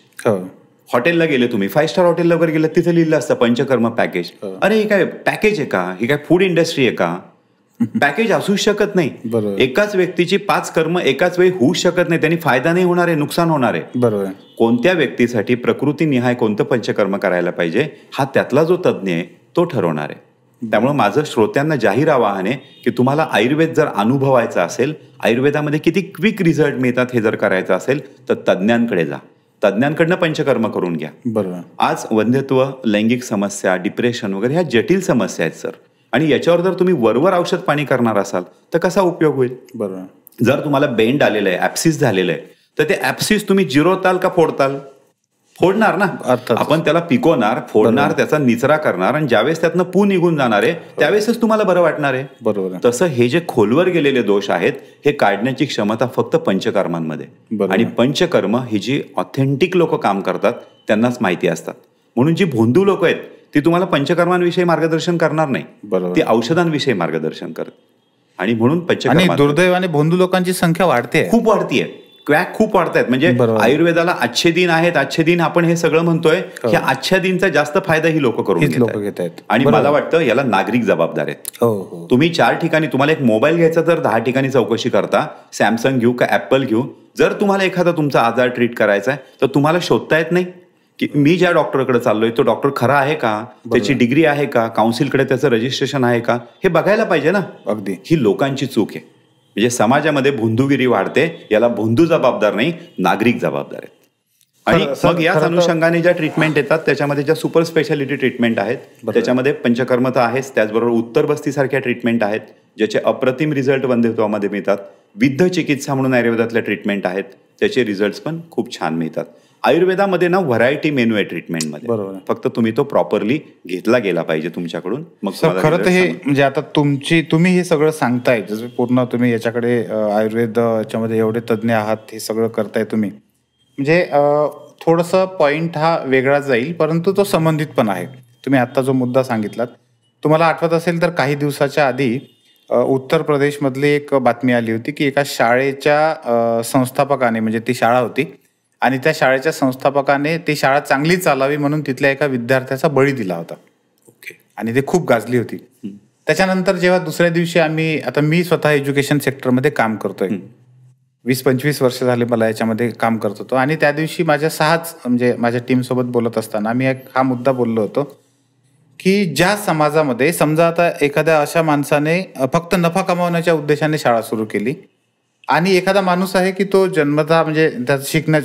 हॉटेलला गेले तुम्ही, 5 स्टार हॉटेलला वगैरे गेले तिथे लिहिलं असतं पंचकर्म पॅकेज. अरे हे काय पॅकेज आहे का, ही काय फूड इंडस्ट्री आहे का. पॅकेज असू शकत नाही. एकाच व्यक्तीची 5 कर्म एकाच वेळी होऊ शकत नाही, त्यांनी फायदा नाही होणार आहे, नुकसान होणार आहे. बरोबर. कोणत्या व्यक्तीसाठी प्रकृतीनिहाय कोणतं पंचकर्म करायला पाहिजे हा त्यातला जो तज्ज्ञ आहे तो ठरवणार आहे. त्यामुळे माझं श्रोत्यांना जाहीर आवाहन आहे की तुम्हाला आयुर्वेद जर अनुभवायचा असेल, आयुर्वेदामध्ये किती क्विक रिझल्ट मिळतात हे जर करायचं असेल तर तज्ज्ञांकडे जा, तज्ज्ञांकडनं पंचकर्म करून घ्या. बरोबर. आज वंध्यत्व, लैंगिक समस्या, डिप्रेशन वगैरे ह्या जटिल समस्या आहेत सर, आणि याच्यावर जर तुम्ही वरवर औषध पाणी करणार असाल तर कसा उपयोग होईल. बरोबर. जर तुम्हाला बेंड आलेलं आहे, ऍप्सिस झालेलं आहे, तर ते ऍप्सिस तुम्ही जिरवताल का फोडताल. फोडणार ना. आपण त्याला पिकवणार, फोडणार, त्याचा निचरा करणार आणि ज्यावेळेस त्यातनं पू निघून जाणार आहे त्यावेळेसच तुम्हाला बरं वाटणार आहे. बरोबर. तसं हे जे खोलवर गेलेले दोष आहेत हे काढण्याची क्षमता फक्त पंचकर्मांमध्ये, आणि पंचकर्म ही जी ऑथेंटिक लोक काम करतात त्यांनाच माहिती असतात. म्हणून जी भोंदू लोक आहेत ती तुम्हाला पंचकर्मांविषयी मार्गदर्शन करणार नाही, ती औषधांविषयी मार्गदर्शन करत. आणि म्हणून पंचकर्म, दुर्दैवाने भोंदू लोकांची संख्या वाढते, खूप वाढतीये, क्वॅक खूप वाढतायत. म्हणजे आयुर्वेदाला अच्छे दिन आहेत, अच्छे दिन आपण हे सगळं म्हणतोय, ह्या आजच्या दिनचा जास्त फायदा ही लोक करून घेत आहेत. आणि मला वाटतं याला नागरिक जबाबदार आहेत. तुम्ही 4 ठिकाणी, तुम्हाला एक मोबाईल घ्यायचा तर 10 ठिकाणी चौकशी करता, सॅमसंग घेऊ का ऍपल घेऊ. जर तुम्हाला एखादा तुमचा आजार ट्रीट करायचा आहे तर तुम्हाला शोधता येत नाही की मी ज्या डॉक्टरकडे चाललोय तो डॉक्टर खरा आहे का, त्याची डिग्री आहे का, काउन्सिलकडे त्याचं रजिस्ट्रेशन आहे का, हे बघायला पाहिजे ना. अगदी. ही लोकांची चूक आहे. म्हणजे समाजामध्ये भोंदूगिरी वाढते, याला भोंदू जबाबदार नाही, नागरिक जबाबदार आहेत. आणि मग याच अनुषंगाने ज्या ट्रीटमेंट येतात त्याच्यामध्ये ज्या सुपर स्पेशालिटी ट्रीटमेंट आहेत त्याच्यामध्ये पंचकर्म तर आहेच, त्याचबरोबर उत्तर बस्तीसारख्या ट्रीटमेंट आहेत ज्याचे अप्रतिम रिझल्ट वंध्यत्वामध्ये मिळतात. विद्ध चिकित्सा म्हणून आयुर्वेदातल्या ट्रीटमेंट आहेत, त्याचे रिझल्ट पण खूप छान मिळतात. आयुर्वेदामध्ये ना व्हरायटी मेनू आहे ट्रीटमेंटमध्ये, फक्त तुम्ही तो प्रॉपरली घेतला गेला पाहिजे तुमच्याकडून. मग खरं तर हे म्हणजे आता तुम्ही हे सगळं सांगताय, जसं पूर्ण तुम्ही याच्याकडे आयुर्वेद याच्यामध्ये एवढे तज्ज्ञ आहात, हे सगळं करताय तुम्ही, म्हणजे थोडंसं पॉइंट हा वेगळा जाईल परंतु तो संबंधित पण आहे. तुम्ही आता जो मुद्दा सांगितलात, तुम्हाला आठवत असेल तर काही दिवसाच्या आधी उत्तर प्रदेशमधली एक बातमी आली होती की एका शाळेच्या संस्थापकाने, म्हणजे ती शाळा होती आणि त्या शाळेच्या संस्थापकाने ती शाळा चांगली चालावी म्हणून तिथल्या एका विद्यार्थ्याचा बळी दिला होता. आणि ते खूप गाजली होती. त्याच्यानंतर जेव्हा दुसऱ्या दिवशी आता मी स्वतः एज्युकेशन सेक्टरमध्ये काम करतोय, 20-25 वर्ष झाले मला याच्यामध्ये काम करत होतो, आणि त्या दिवशी म्हणजे माझ्या टीमसोबत बोलत असताना मी हा मुद्दा बोललो होतो की ज्या समाजामध्ये समजा आता एखाद्या अशा माणसाने फक्त नफा कमावण्याच्या उद्देशाने शाळा सुरू केली आणि एखादा माणूस आहे की तो जन्मतः म्हणजे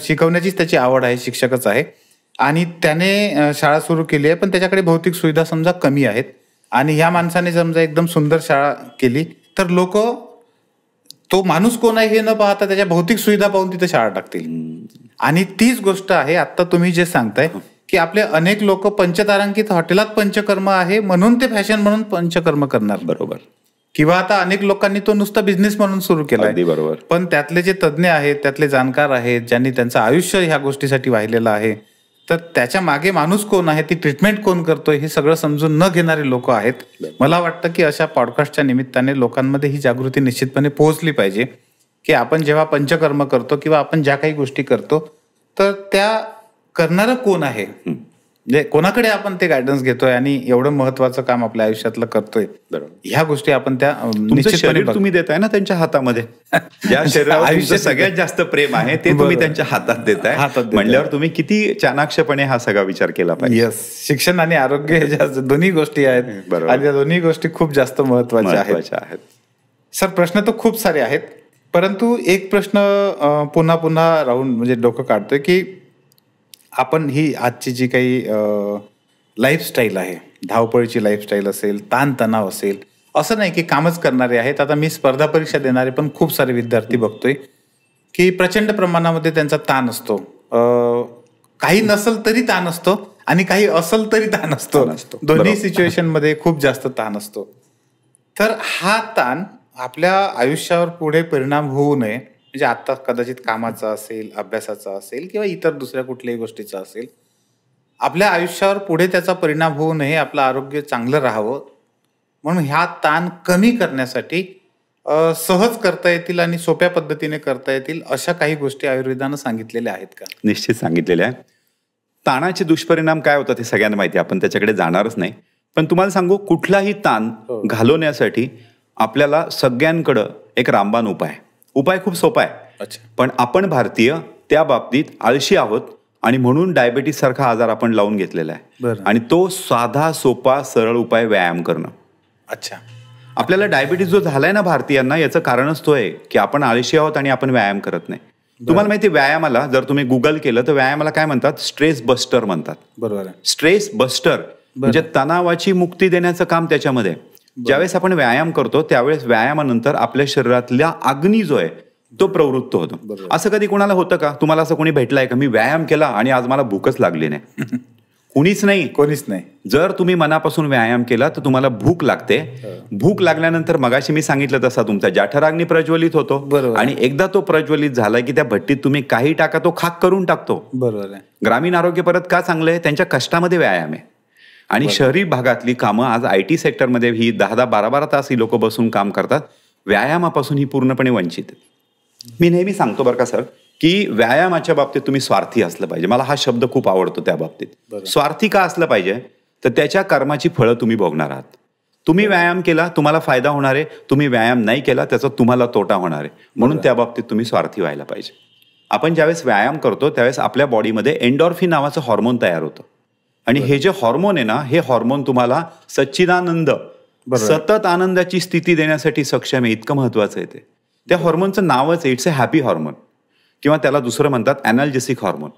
शिकवण्याचीच त्याची आवड आहे, शिक्षकच आहे आणि त्याने शाळा सुरू केली आहे, पण त्याच्याकडे भौतिक सुविधा समजा कमी आहेत आणि ह्या माणसाने समजा एकदम सुंदर शाळा केली तर लोक तो माणूस कोण आहे हे न पाहता त्याच्या भौतिक सुविधा पाहून तिथे शाळा टाकतील. आणि तीच गोष्ट आहे आता तुम्ही जे सांगताय की आपले अनेक लोक पंचतारांकित हॉटेलात पंचकर्म आहे म्हणून ते फॅशन म्हणून पंचकर्म करणार. बरोबर. किंवा आता अनेक लोकांनी तो नुसता बिझनेस म्हणून सुरू केलाय. बरोबर. पण त्यातले जे तज्ज्ञ आहेत, त्यातले जाणकार आहेत, ज्यांनी त्यांचं आयुष्य ह्या गोष्टीसाठी वाहिलेलं आहे, तर त्याच्या मागे माणूस कोण आहे, ती ट्रीटमेंट कोण करतोय हे सगळं समजून न घेणारे लोक आहेत. मला वाटतं की अशा पॉडकास्टच्या निमित्ताने लोकांमध्ये ही जागृती निश्चितपणे पोहोचली पाहिजे की आपण जेव्हा पंचकर्म करतो किंवा आपण ज्या काही गोष्टी करतो तर त्या करणारं कोण आहे, म्हणजे कोणाकडे आपण ते गायडन्स घेतोय आणि एवढं महत्वाचं काम आपल्या आयुष्यातलं करतोय. ह्या गोष्टी आपण त्या निश्चितपणे तुम्ही देताय ना त्यांच्या हातामध्ये. ज्या शरीरावर सगळ्यात जास्त प्रेम आहे ते तुम्ही त्यांच्या हातात देताय म्हणल्यावर तुम्ही किती चाणाक्षपणे हा सगळा विचार केला पाहिजे. यस, शिक्षण आणि आरोग्य ह्या दोन्ही गोष्टी आहेत आणि त्या दोन्ही गोष्टी खूप जास्त महत्वाच्या आहेत. सर, प्रश्न तर खूप सारे आहेत, परंतु एक प्रश्न पुन्हा पुन्हा राहून म्हणजे डोकं काढतोय की आपण ही आजची जी काही लाईफस्टाईल आहे, धावपळीची लाईफस्टाईल असेल, ताणतणाव असेल, असं नाही की कामच करणारे आहेत. आता मी स्पर्धा परीक्षा देणारे पण खूप सारे विद्यार्थी बघतोय की प्रचंड प्रमाणामध्ये त्यांचा ताण असतो. काही नसल तरी ताण असतो आणि काही असल तरी ताण असतो. दोन्ही सिच्युएशन मध्ये खूप जास्त ताण असतो. तर हा ताण आपल्या आयुष्यावर पुढे परिणाम होऊ नये, म्हणजे आता कदाचित कामाचा असेल, अभ्यासाचा असेल किंवा इतर दुसऱ्या कुठल्याही गोष्टीचा असेल, आपल्या आयुष्यावर पुढे त्याचा परिणाम होऊ नये, आपलं आरोग्य चांगलं राहावं म्हणून ह्या ताण कमी करण्यासाठी सहज करता येतील आणि सोप्या पद्धतीने करता येतील अशा काही गोष्टी आयुर्वेदानं सांगितलेल्या आहेत का? निश्चित सांगितलेल्या आहे. ताणाचे दुष्परिणाम काय होतात हे सगळ्यांना माहिती आहे, आपण त्याच्याकडे जाणारच नाही. पण तुम्हाला सांगू, कुठलाही ताण घालवण्यासाठी आपल्याला सगळ्यांकडं एक रामबाण उपाय खूप सोपा आहे. पण आपण भारतीय त्या बाबतीत आळशी आहोत आणि म्हणून डायबिटीस सारखा आजार आपण लावून घेतलेला आहे. आणि तो साधा सोपा सरळ उपाय व्यायाम करणं. आपल्याला डायबिटीस जो झालाय ना भारतीयांना, याचं कारणच तो आहे की आपण आळशी आहोत आणि आपण व्यायाम करत नाही. तुम्हाला माहिती आहे, व्यायामाला जर तुम्ही गुगल केलं तर व्यायामाला काय म्हणतात? स्ट्रेस बस्टर म्हणतात. बरोबर. स्ट्रेस बस्टर म्हणजे तणावाची मुक्ती देण्याचं काम त्याच्यामध्ये. ज्यावेळेस आपण व्यायाम करतो त्यावेळेस व्यायामानंतर आपल्या शरीरातल्या अग्नी जो आहे तो प्रवृत्त होतो. असं कधी कोणाला होतं का? तुम्हाला असं कोणी भेटलंय का, मी व्यायाम केला आणि आज मला भूकच लागली नाही? कोणीच नाही. जर तुम्ही मनापासून व्यायाम केला तर तुम्हाला भूक लागते. भूक लागल्यानंतर मगाशी मी सांगितलं तसा तुमचा जाठराग्नी प्रज्वलित होतो आणि एकदा तो प्रज्वलित झाला की त्या भट्टीत तुम्ही काही टाका, तो खाक करून टाकतो. बरोबर आहे. ग्रामीण आरोग्य परत का चांगलं आहे? त्यांच्या कष्टामध्ये व्यायाम आहे. आणि शहरी भागातली कामं आज IT सेक्टरमध्ये ही 10-12 तास ही लोक बसून काम करतात. व्यायामापासून ही पूर्णपणे वंचित आहेत. मी नेहमी सांगतो बरं का सर, की व्यायामाच्या बाबतीत तुम्ही स्वार्थी असलं पाहिजे. मला हा शब्द खूप आवडतो त्या बाबतीत. स्वार्थी का असलं पाहिजे? तर त्याच्या कर्माची फळं तुम्ही भोगणार आहात. तुम्ही व्यायाम केला तुम्हाला फायदा होणार आहे, तुम्ही व्यायाम नाही केला त्याचा तुम्हाला तोटा होणार आहे. म्हणून त्या बाबतीत तुम्ही स्वार्थी व्हायला पाहिजे. आपण ज्यावेळेस व्यायाम करतो त्यावेळेस आपल्या बॉडीमध्ये एंडॉर्फिन नावाचं हॉर्मोन तयार होतं. आणि हे जे हॉर्मोन आहे ना, हे हॉर्मोन तुम्हाला सच्चिदानंद, सतत आनंदाची स्थिती देण्यासाठी सक्षम आहे. इतकं महत्वाचं आहे ते. त्या हॉर्मोनचं नावच आहे, इट्स अ हॅपी हॉर्मोन, किंवा त्याला दुसरं म्हणतात ॲनाल्जेसिक हॉर्मोन.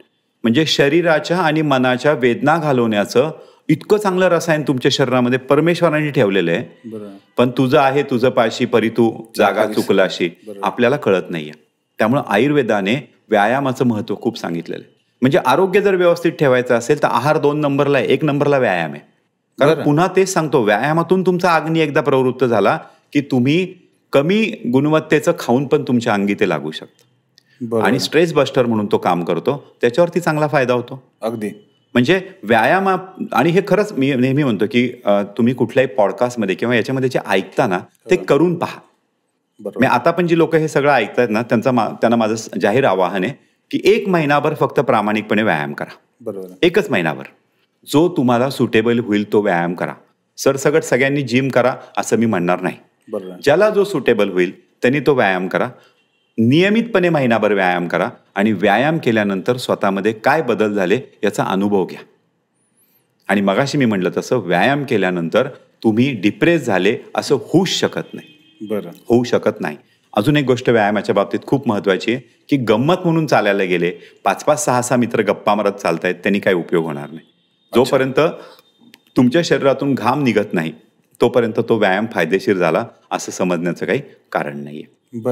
म्हणजे शरीराच्या आणि मनाच्या वेदना घालवण्याचं इतकं चांगलं रसायन तुमच्या शरीरामध्ये परमेश्वराने ठेवलेलं आहे. पण तुझं आहे तुझं पाशी परी तू जागा चुकलाशी, आपल्याला कळत नाहीये. त्यामुळे आयुर्वेदाने व्यायामाचं महत्व खूप सांगितलेलं आहे. म्हणजे आरोग्य जर व्यवस्थित ठेवायचं असेल तर आहार 2 नंबरला आहे, 1 नंबरला व्यायाम आहे. कारण पुन्हा तेच सांगतो, व्यायामातून तुमचा अग्नी एकदा प्रवृत्त झाला की तुम्ही कमी गुणवत्तेचं खाऊन पण तुमच्या अंगी ते लागू शकतं. आणि स्ट्रेस बस्टर म्हणून तो काम करतो, त्याच्यावरती चांगला फायदा होतो. अगदी. म्हणजे व्यायाम, आणि हे खरंच मी नेहमी म्हणतो की तुम्ही कुठल्याही पॉडकास्टमध्ये किंवा याच्यामध्ये जे ऐकता ना ते करून पहा. मी आता पण जी लोक हे सगळं ऐकतायत ना त्यांना माझं जाहीर आवाहन आहे की 1 महिनाभर फक्त प्रामाणिकपणे व्यायाम करा. बरोबर. 1च महिनाभर जो तुम्हाला सुटेबल होईल तो व्यायाम करा. सरसकट सगळ्यांनी जिम करा असं मी म्हणणार नाही. ज्याला जो सुटेबल होईल त्यांनी तो व्यायाम करा. नियमितपणे महिनाभर व्यायाम करा आणि व्यायाम केल्यानंतर स्वतःमध्ये काय बदल झाले याचा अनुभव घ्या. आणि मगाशी मी म्हटलं तसं व्यायाम केल्यानंतर तुम्ही डिप्रेस झाले असं होऊच शकत नाही. होऊ शकत नाही. अजून एक गोष्ट व्यायामाच्या बाबतीत खूप महत्वाची आहे की गंमत म्हणून चालायला गेले 5-5, 6-6 मित्र गप्पा मारत चालतायत त्यांनी काही उपयोग होणार नाही. जोपर्यंत तुमच्या शरीरातून घाम निघत नाही तोपर्यंत तो व्यायाम फायदेशीर झाला असं समजण्याचं काही कारण नाहीये.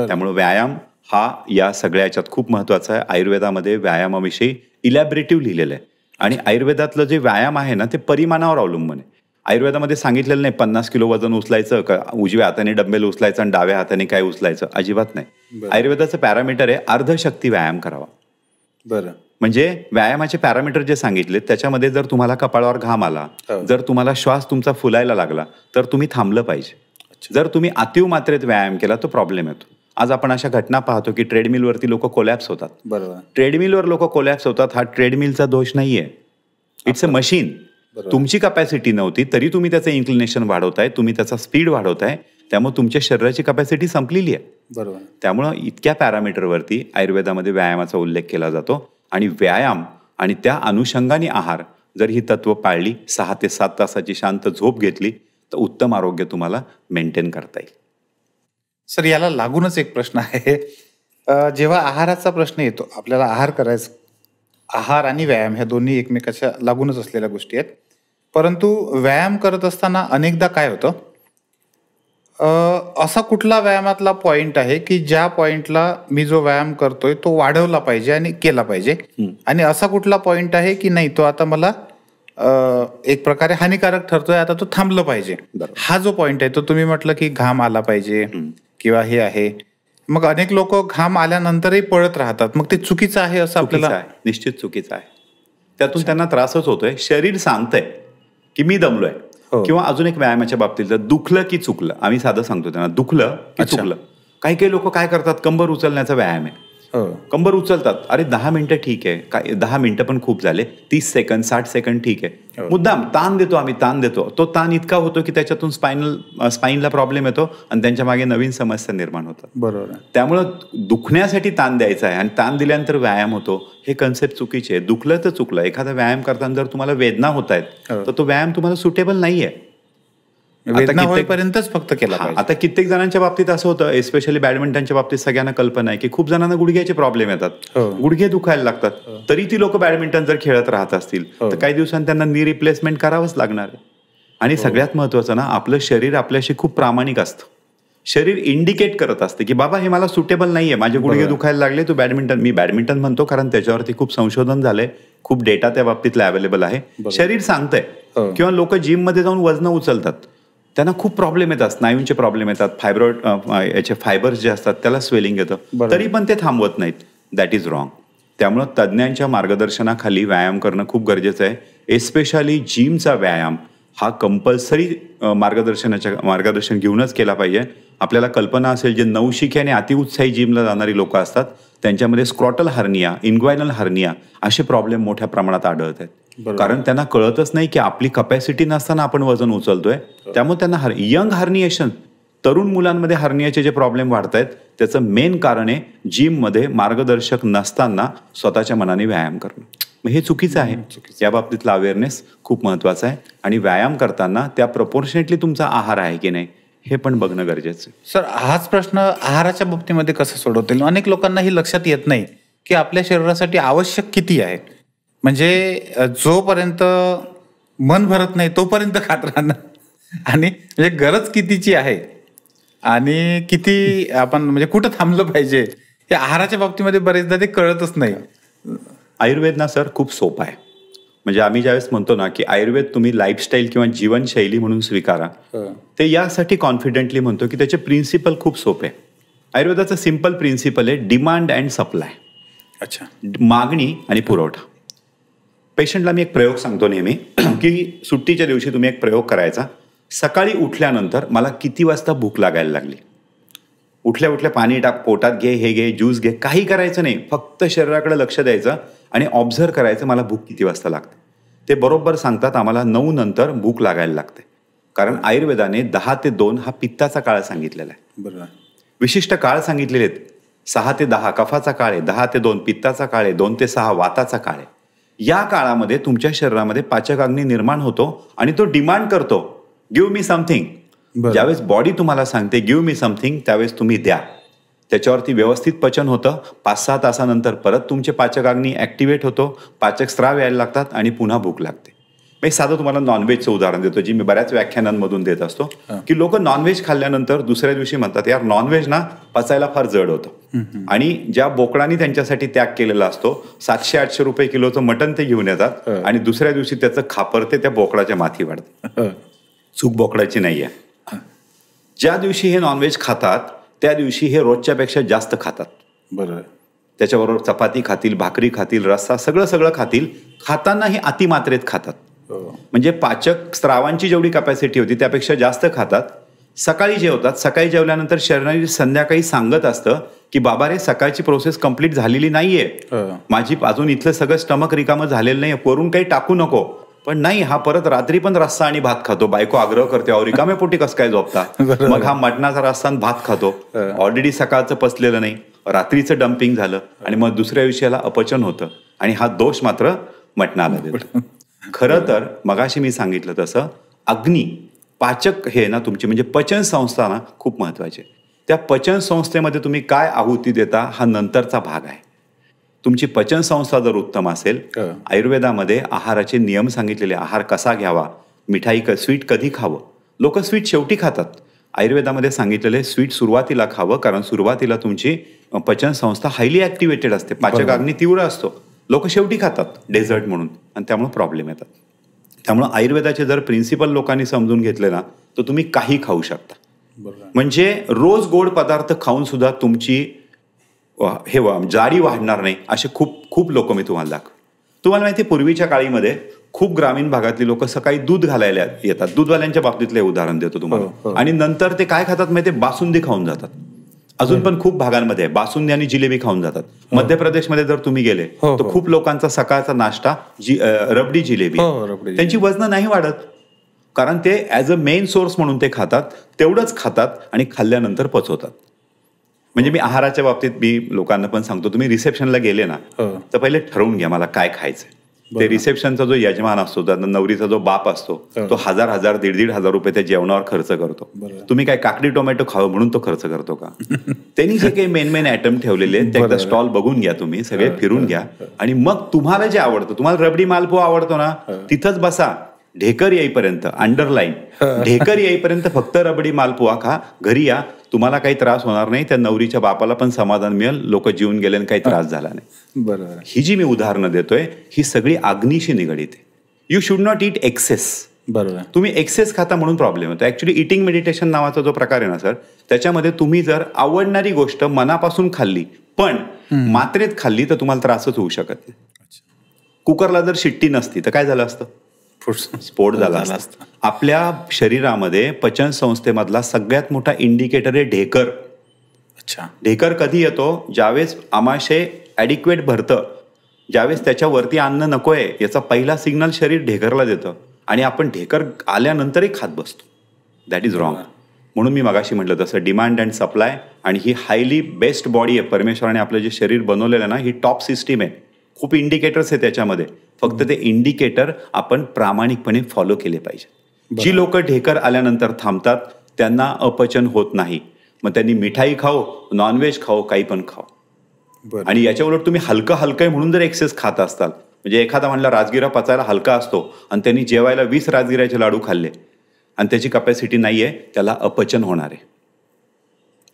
त्यामुळे व्यायाम हा या सगळ्या याच्यात खूप महत्वाचा आहे. आयुर्वेदामध्ये व्यायामाविषयी इलॅबरेटिव्ह लिहिलेलं आहे आणि आयुर्वेदातलं जे व्यायाम आहे ना ते परिमाणावर अवलंबून आहे. आयुर्वेदामध्ये सांगितलेलं नाही 50 किलो वजन उचलायचं का उजव्या हाताने डंबेल उचलायचं आणि डाव्या हाताने काय उचलायचं, अजिबात नाही. आयुर्वेदाचं पॅरामीटर आहे अर्धशक्ती व्यायाम करावा. बरं, म्हणजे व्यायामाचे पॅरामीटर जे सांगितले त्याच्यामध्ये जर तुम्हाला कपाळावर घाम आला, जर तुम्हाला श्वास तुमचा फुलायला लागला तर तुम्ही थांबलं पाहिजे. जर तुम्ही अतिव मात्रेत व्यायाम केला तो प्रॉब्लेम येतो. आज आपण अशा घटना पाहतो की ट्रेडमिलवरती लोक कोलॅप्स होतात. बरोबर, ट्रेडमिलवर लोक कोलॅप्स होतात. हा ट्रेडमिलचा दोष नाहीये, इट्स अ मशीन. तुमची कपॅसिटी नव्हती तरी तुम्ही त्याचं इन्क्लिनेशन वाढवताय, तुम्ही त्याचा स्पीड वाढवताय, त्यामुळे तुमच्या शरीराची कपॅसिटी संपलेली आहे. बरोबर. त्यामुळं इतक्या पॅरामीटरवरती आयुर्वेदामध्ये व्यायामाचा उल्लेख केला जातो आणि व्यायाम आणि त्या अनुषंगाने आहार जर ही तत्व पाळली, 6 ते 7 तासाची शांत झोप घेतली तर उत्तम आरोग्य तुम्हाला मेंटेन करता येईल. सर, याला लागूनच एक प्रश्न आहे. जेव्हा आहाराचा प्रश्न येतो, आपल्याला आहार करायचा, आहार आणि व्यायाम ह्या दोन्ही एकमेकाच्या लागूनच असलेल्या गोष्टी आहेत. परंतु व्यायाम करत असताना अनेकदा काय होतं, असा कुठला व्यायामातला पॉइंट आहे की ज्या पॉइंटला मी जो व्यायाम करतोय तो वाढवला पाहिजे आणि केला पाहिजे, आणि असा कुठला पॉइंट आहे की नाही तो आता मला एक प्रकारे हानिकारक ठरतोय, आता तो थांबलं पाहिजे. हा जो पॉइंट आहे तो तुम्ही म्हटलं की घाम आला पाहिजे किंवा हे आहे, मग अनेक लोक घाम आल्यानंतरही पळत राहतात, मग ते चुकीचं आहे असं आपल्याला? निश्चित चुकीचं आहे. त्यातून त्यांना त्रासच होतोय. शरीर सांगतंय की मी दमलोय. किंवा अजून एक व्यायामाच्या बाबतीत दुखलं की चुकलं, आम्ही साधं सांगतो त्यांना, दुखलं की चुकलं. काही काही लोक काय करतात, कंबर उचलण्याचा व्यायाम आहे, कंबर उचलतात, अरे 10 मिनिटं ठीक आहे, काय 10 मिनिटं पण खूप झाले, 30 सेकंद 60 सेकंद ठीक आहे, मुद्दाम ताण देतो आम्ही, ताण देतो. तो ताण इतका होतो की त्याच्यातून स्पाइनला प्रॉब्लेम येतो आणि त्यांच्या मागे नवीन समस्या निर्माण होतात. बरोबर. त्यामुळं दुखण्यासाठी ताण द्यायचा आहे आणि ताण दिल्यानंतर व्यायाम होतो, हे कन्सेप्ट चुकीचे आहे. दुखलं तर चुकलं. एखादा व्यायाम करताना जर तुम्हाला वेदना होत आहेत तर तो व्यायाम तुम्हाला सुटेबल नाहीये. पर्यंतच फक्त केला. आता कित्येक जणांच्या बाबतीत असं होतं, एस्पेशली बॅडमिंटनच्या बाबतीत सगळ्यांना कल्पना आहे की खूप जणांना गुडघ्याचे प्रॉब्लेम येतात, गुडघे दुखायला लागतात, तरी ती लोक बॅडमिंटन जर खेळत राहत असतील तर काही दिवसांनी त्यांना नी रिप्लेसमेंट करावंच लागणार आहे. आणि सगळ्यात महत्वाचं ना, आपलं शरीर आपल्याशी खूप प्रामाणिक असतं. शरीर इंडिकेट करत असते की बाबा हे मला सुटेबल नाहीये, माझे गुडघे दुखायला लागले, तू बॅडमिंटन. मी बॅडमिंटन म्हणतो कारण त्याच्यावरती खूप संशोधन झालंय, खूप डेटा त्या बाबतीतला अवेलेबल आहे. शरीर सांगतंय. किंवा लोक जिम मध्ये जाऊन वजन उचलतात, त्यांना खूप प्रॉब्लेम येतात, स्नायूंचे प्रॉब्लेम येतात, फायब्रॉइड याचे फायबर्स जे असतात त्याला स्वेलिंग येतं, तरी पण ते थांबवत नाहीत. That is wrong. त्यामुळं तज्ज्ञांच्या मार्गदर्शनाखाली व्यायाम करणं खूप गरजेचं आहे. एस्पेशली जिमचा व्यायाम हा कंपल्सरी मार्गदर्शन घेऊनच केला पाहिजे. आपल्याला कल्पना असेल, जे नवशिक्याने अतिउत्साही जिमला जाणारी लोक असतात त्यांच्यामध्ये स्क्रॉटल हार्निया, इन्ग्वायनल हार्निया असे प्रॉब्लेम मोठ्या प्रमाणात आढळत आहेत. कारण त्यांना कळतच नाही की आपली कपॅसिटी नसताना आपण वजन उचलतोय. त्यामुळे त्यांना यंग हार्निएशन, तरुण मुलांमध्ये हार्नियाचे जे प्रॉब्लेम वाढत आहेत त्याचं मेन कारण आहे जिममध्ये मार्गदर्शक नसताना स्वतःच्या मनाने व्यायाम करणं. हे चुकीचं आहे. या बाबतीतला अवेअरनेस खूप महत्वाचा आहे आणि व्यायाम करताना त्या प्रपोर्शनेटली तुमचा आहार आहे की नाही हे पण बघणं गरजेचं आहे. सर, हाच प्रश्न आहाराच्या बाबतीमध्ये कसा सोडवता येईल? अनेक लोकांना ही लक्षात येत नाही की आपल्या शरीरासाठी आवश्यक किती आहे. म्हणजे जोपर्यंत मन भरत नाही तोपर्यंत खात राहणं, आणि म्हणजे गरज कितीची आहे आणि किती आपण म्हणजे कुठं थांबलं पाहिजे हे आहाराच्या बाबतीमध्ये बरेचदा ते कळतच नाही. आयुर्वेद ना सर खूप सोपं आहे. म्हणजे आम्ही ज्यावेळेस म्हणतो ना की आयुर्वेद तुम्ही लाईफस्टाईल किंवा जीवनशैली म्हणून स्वीकारा, ते यासाठी कॉन्फिडेंटली म्हणतो की त्याचे प्रिन्सिपल खूप सोपे आहे. आयुर्वेदाचं सिम्पल प्रिन्सिपल आहे डिमांड अँड सप्लाय. अच्छा. मागणी आणि पुरवठा. पेशंटला मी एक प्रयोग सांगतो नेहमी की सुट्टीच्या दिवशी तुम्ही एक प्रयोग करायचा. सकाळी उठल्यानंतर मला किती वाजता भूक लागायला लागली, उठल्या उठल्या पाणी टाक, पोटात घे, हे घे, ज्यूस घे, काही करायचं नाही, फक्त शरीराकडे लक्ष द्यायचं आणि ऑब्झर्व करायचं मला भूक किती वाजता लागते. ते बरोबर सांगतात आम्हाला 9 नंतर भूक लागायला लागते. कारण आयुर्वेदाने 10 ते 2 हा पित्ताचा काळ सांगितलेला आहे. बरोबर. विशिष्ट काळ सांगितलेले आहेत. 6 ते 10 कफाचा काळ आहे, 10 ते 2 पित्ताचा काळ आहे, 2 ते 6 वाताचा काळ आहे. या काळामध्ये तुमच्या शरीरामध्ये पाचक अग्नी निर्माण होतो आणि तो डिमांड करतो, गिव्ह मी समथिंग. ज्यावेळेस बॉडी तुम्हाला सांगते गिव्ह मी समथिंग, त्यावेळेस तुम्ही द्या. त्याच्यावरती व्यवस्थित पचन होतं. 5-6 तासानंतर परत तुमचे पाचकाग्नी ॲक्टिवेट होतो, पाचक स्त्राव यायला लागतात आणि पुन्हा भूक लागते. मी साधं तुम्हाला नॉनव्हेजचं उदाहरण देतो, जी मी बऱ्याच व्याख्यानांमधून देत असतो, की लोक नॉनव्हेज खाल्ल्यानंतर दुसऱ्या दिवशी म्हणतात यार नॉनव्हेज ना पचायला फार जड होतं. आणि ज्या बोकडांनी त्यांच्यासाठी त्याग केलेला असतो, 700-800 रुपये किलोचं मटण ते घेऊन येतात आणि दुसऱ्या दिवशी त्याचं खापर ते त्या बोकडाच्या माथी वाढतं. चूक बोकडाची नाही आहे. ज्या दिवशी हे नॉनव्हेज खातात त्या दिवशी हे रोजच्यापेक्षा जास्त खातात. बरोबर. त्याच्याबरोबर चपाती खातील, भाकरी खातील, रस्सा सगळं खातील. खाताना हे अतिमात्रेत खातात. म्हणजे पाचक स्त्रावांची जेवढी कॅपॅसिटी होती त्यापेक्षा जास्त खातात. सकाळी जेवतात. सकाळी जेवल्यानंतर शरीराने संध्याकाळी सांगत असतं की बाबा रे सकाळची प्रोसेस कंप्लीट झालेली नाहीये, माझी अजून इथलं सगळं स्टमक रिकामं झालेलं नाही, वरून काही टाकू नको. पण नाही, हा परत रात्री पण रस्सा आणि भात खातो. बायको आग्रह करते अहो रिकामे पोटी कसं काय झोपता. मग हा मटणाचा रस्सा आणि भात खातो. ऑलरेडी सकाळचं पचलेलं नाही, रात्रीचं डम्पिंग झालं आणि मग दुसऱ्या दिवशीला अपचन होतं. आणि हा दोष मात्र मटणाला देतो. खरं तर मगाशी मी सांगितलं तसं अग्नी पाचक हे ना तुमची म्हणजे पचन संस्था ना खूप महत्वाची. त्या पचन संस्थेमध्ये तुम्ही काय आहुती देता हा नंतरचा भाग आहे. तुमची पचन संस्था जर उत्तम असेल, आयुर्वेदामध्ये आहाराचे नियम सांगितलेले, आहार कसा घ्यावा, मिठाई स्वीट कधी खावं. लोक स्वीट शेवटी खातात. आयुर्वेदामध्ये सांगितलेले स्वीट सुरुवातीला खावं, कारण सुरुवातीला तुमची पचन संस्था हायली ऍक्टिव्हेटेड असते, पाचकाग्नी तीव्र असतो. लोक शेवटी खातात डेझर्ट म्हणून आणि त्यामुळे प्रॉब्लेम येतात. त्यामुळे आयुर्वेदाचे जर प्रिन्सिपल लोकांनी समजून घेतले ना तर तुम्ही काही खाऊ शकता. म्हणजे रोज गोड पदार्थ खाऊन सुद्धा तुमची हे जाडी वाढणार नाही असे खूप लोक मी तुम्हाला दाखव. तुम्हाला माहिती पूर्वीच्या काळीमध्ये खूप ग्रामीण भागातली लोक सकाळी दूध घालायला येतात. दूधवाल्यांच्या बाबतीतले उदाहरण देतो तुम्हाला. आणि नंतर ते काय खातात माहिती, बासुंदी खाऊन जातात. अजून पण खूप भागांमध्ये बासुंदी आणि जिलेबी खाऊन जातात. मध्य प्रदेशमध्ये जर तुम्ही गेले तर खूप लोकांचा सकाळचा नाश्ता रबडी जिलेबी. त्यांची वजन नाही वाढत, कारण ते ऍज अ मेन सोर्स म्हणून ते खातात, तेवढंच खातात आणि खाल्ल्यानंतर पचवतात. म्हणजे मी आहाराच्या बाबतीत मी लोकांना पण सांगतो, तुम्ही रिसेप्शनला गेले ना तर पहिले ठरवून घ्या मला काय खायचंय. ते रिसेप्शनचा जो यजमान असतो, नवरीचा जो बाप असतो, तो 1000, 1,500 रुपये त्या जेवणावर खर्च करतो. तुम्ही काय काकडी टोमॅटो खावं म्हणून तो खर्च करतो का? त्यांनी जे काही मेन आयटम ठेवलेले ते एकदा स्टॉल बघून घ्या, तुम्ही सगळे फिरून घ्या आणि मग तुम्हाला जे आवडतं, तुम्हाला रबडी मालपुवा आवडतो ना, तिथंच बसा. ढेकर येईपर्यंत, अंडरलाईन ढेकर येईपर्यंत फक्त रबडी मालपुवा खा. घरी या, तुम्हाला काही त्रास होणार नाही, त्या नवरीच्या बापाला पण समाधान मिळेल, लोक जीवन गेले आणि काही त्रास झाला नाही. बरोबर. ही जी मी उदाहरणं देतोय ही सगळी अग्नीशी निगडीत आहे. You should not eat excess. बरोबर. तुम्ही एक्सेस खाता म्हणून प्रॉब्लेम होतो. ऍक्च्युली इटिंग मेडिटेशन नावाचा जो प्रकार आहे ना सर, त्याच्यामध्ये तुम्ही जर आवडणारी गोष्ट मनापासून खाल्ली पण मात्रेत खाल्ली तर तुम्हाला त्रासच होऊ शकत नाही. कुकरला जर शिट्टी नसती तर काय झालं असतं? स्फोट झाला असता. आपल्या शरीरामध्ये पचन संस्थेमधला सगळ्यात मोठा इंडिकेटर आहे ढेकर. अच्छा. ढेकर कधी येतो? ज्यावेळेस आमाशय ॲडिक्वेट भरतं, ज्यावेळेस त्याच्यावरती अन्न नकोय याचा पहिला सिग्नल शरीर ढेकरला देतं आणि आपण ढेकर आल्यानंतरही खात बसतो. That is wrong. म्हणून मी मगाशी म्हटलं तसं डिमांड अँड सप्लाय, आणि ही हायली बेस्ट बॉडी आहे. परमेश्वराने आपलं जे शरीर बनवलेलं आहे ना, ही टॉप सिस्टीम आहे. खूप इंडिकेटर्स आहे त्याच्यामध्ये. फक्त ते इंडिकेटर आपण प्रामाणिकपणे फॉलो केले पाहिजे. जी लोक ढेकर आल्यानंतर थांबतात त्यांना अपचन होत नाही. मग त्यांनी मिठाई खाओ, नॉनव्हेज खाओ, काही पण खाओ. आणि याच्या उलट तुम्ही हलकं आहे म्हणून जर एक्सेस खात असताल, म्हणजे एखादा म्हणला राजगिरा पचायला हलका असतो आणि त्यांनी जेवायला 20 राजगिऱ्याचे लाडू खाल्ले आणि त्याची कपॅसिटी नाहीये, त्याला अपचन होणार आहे.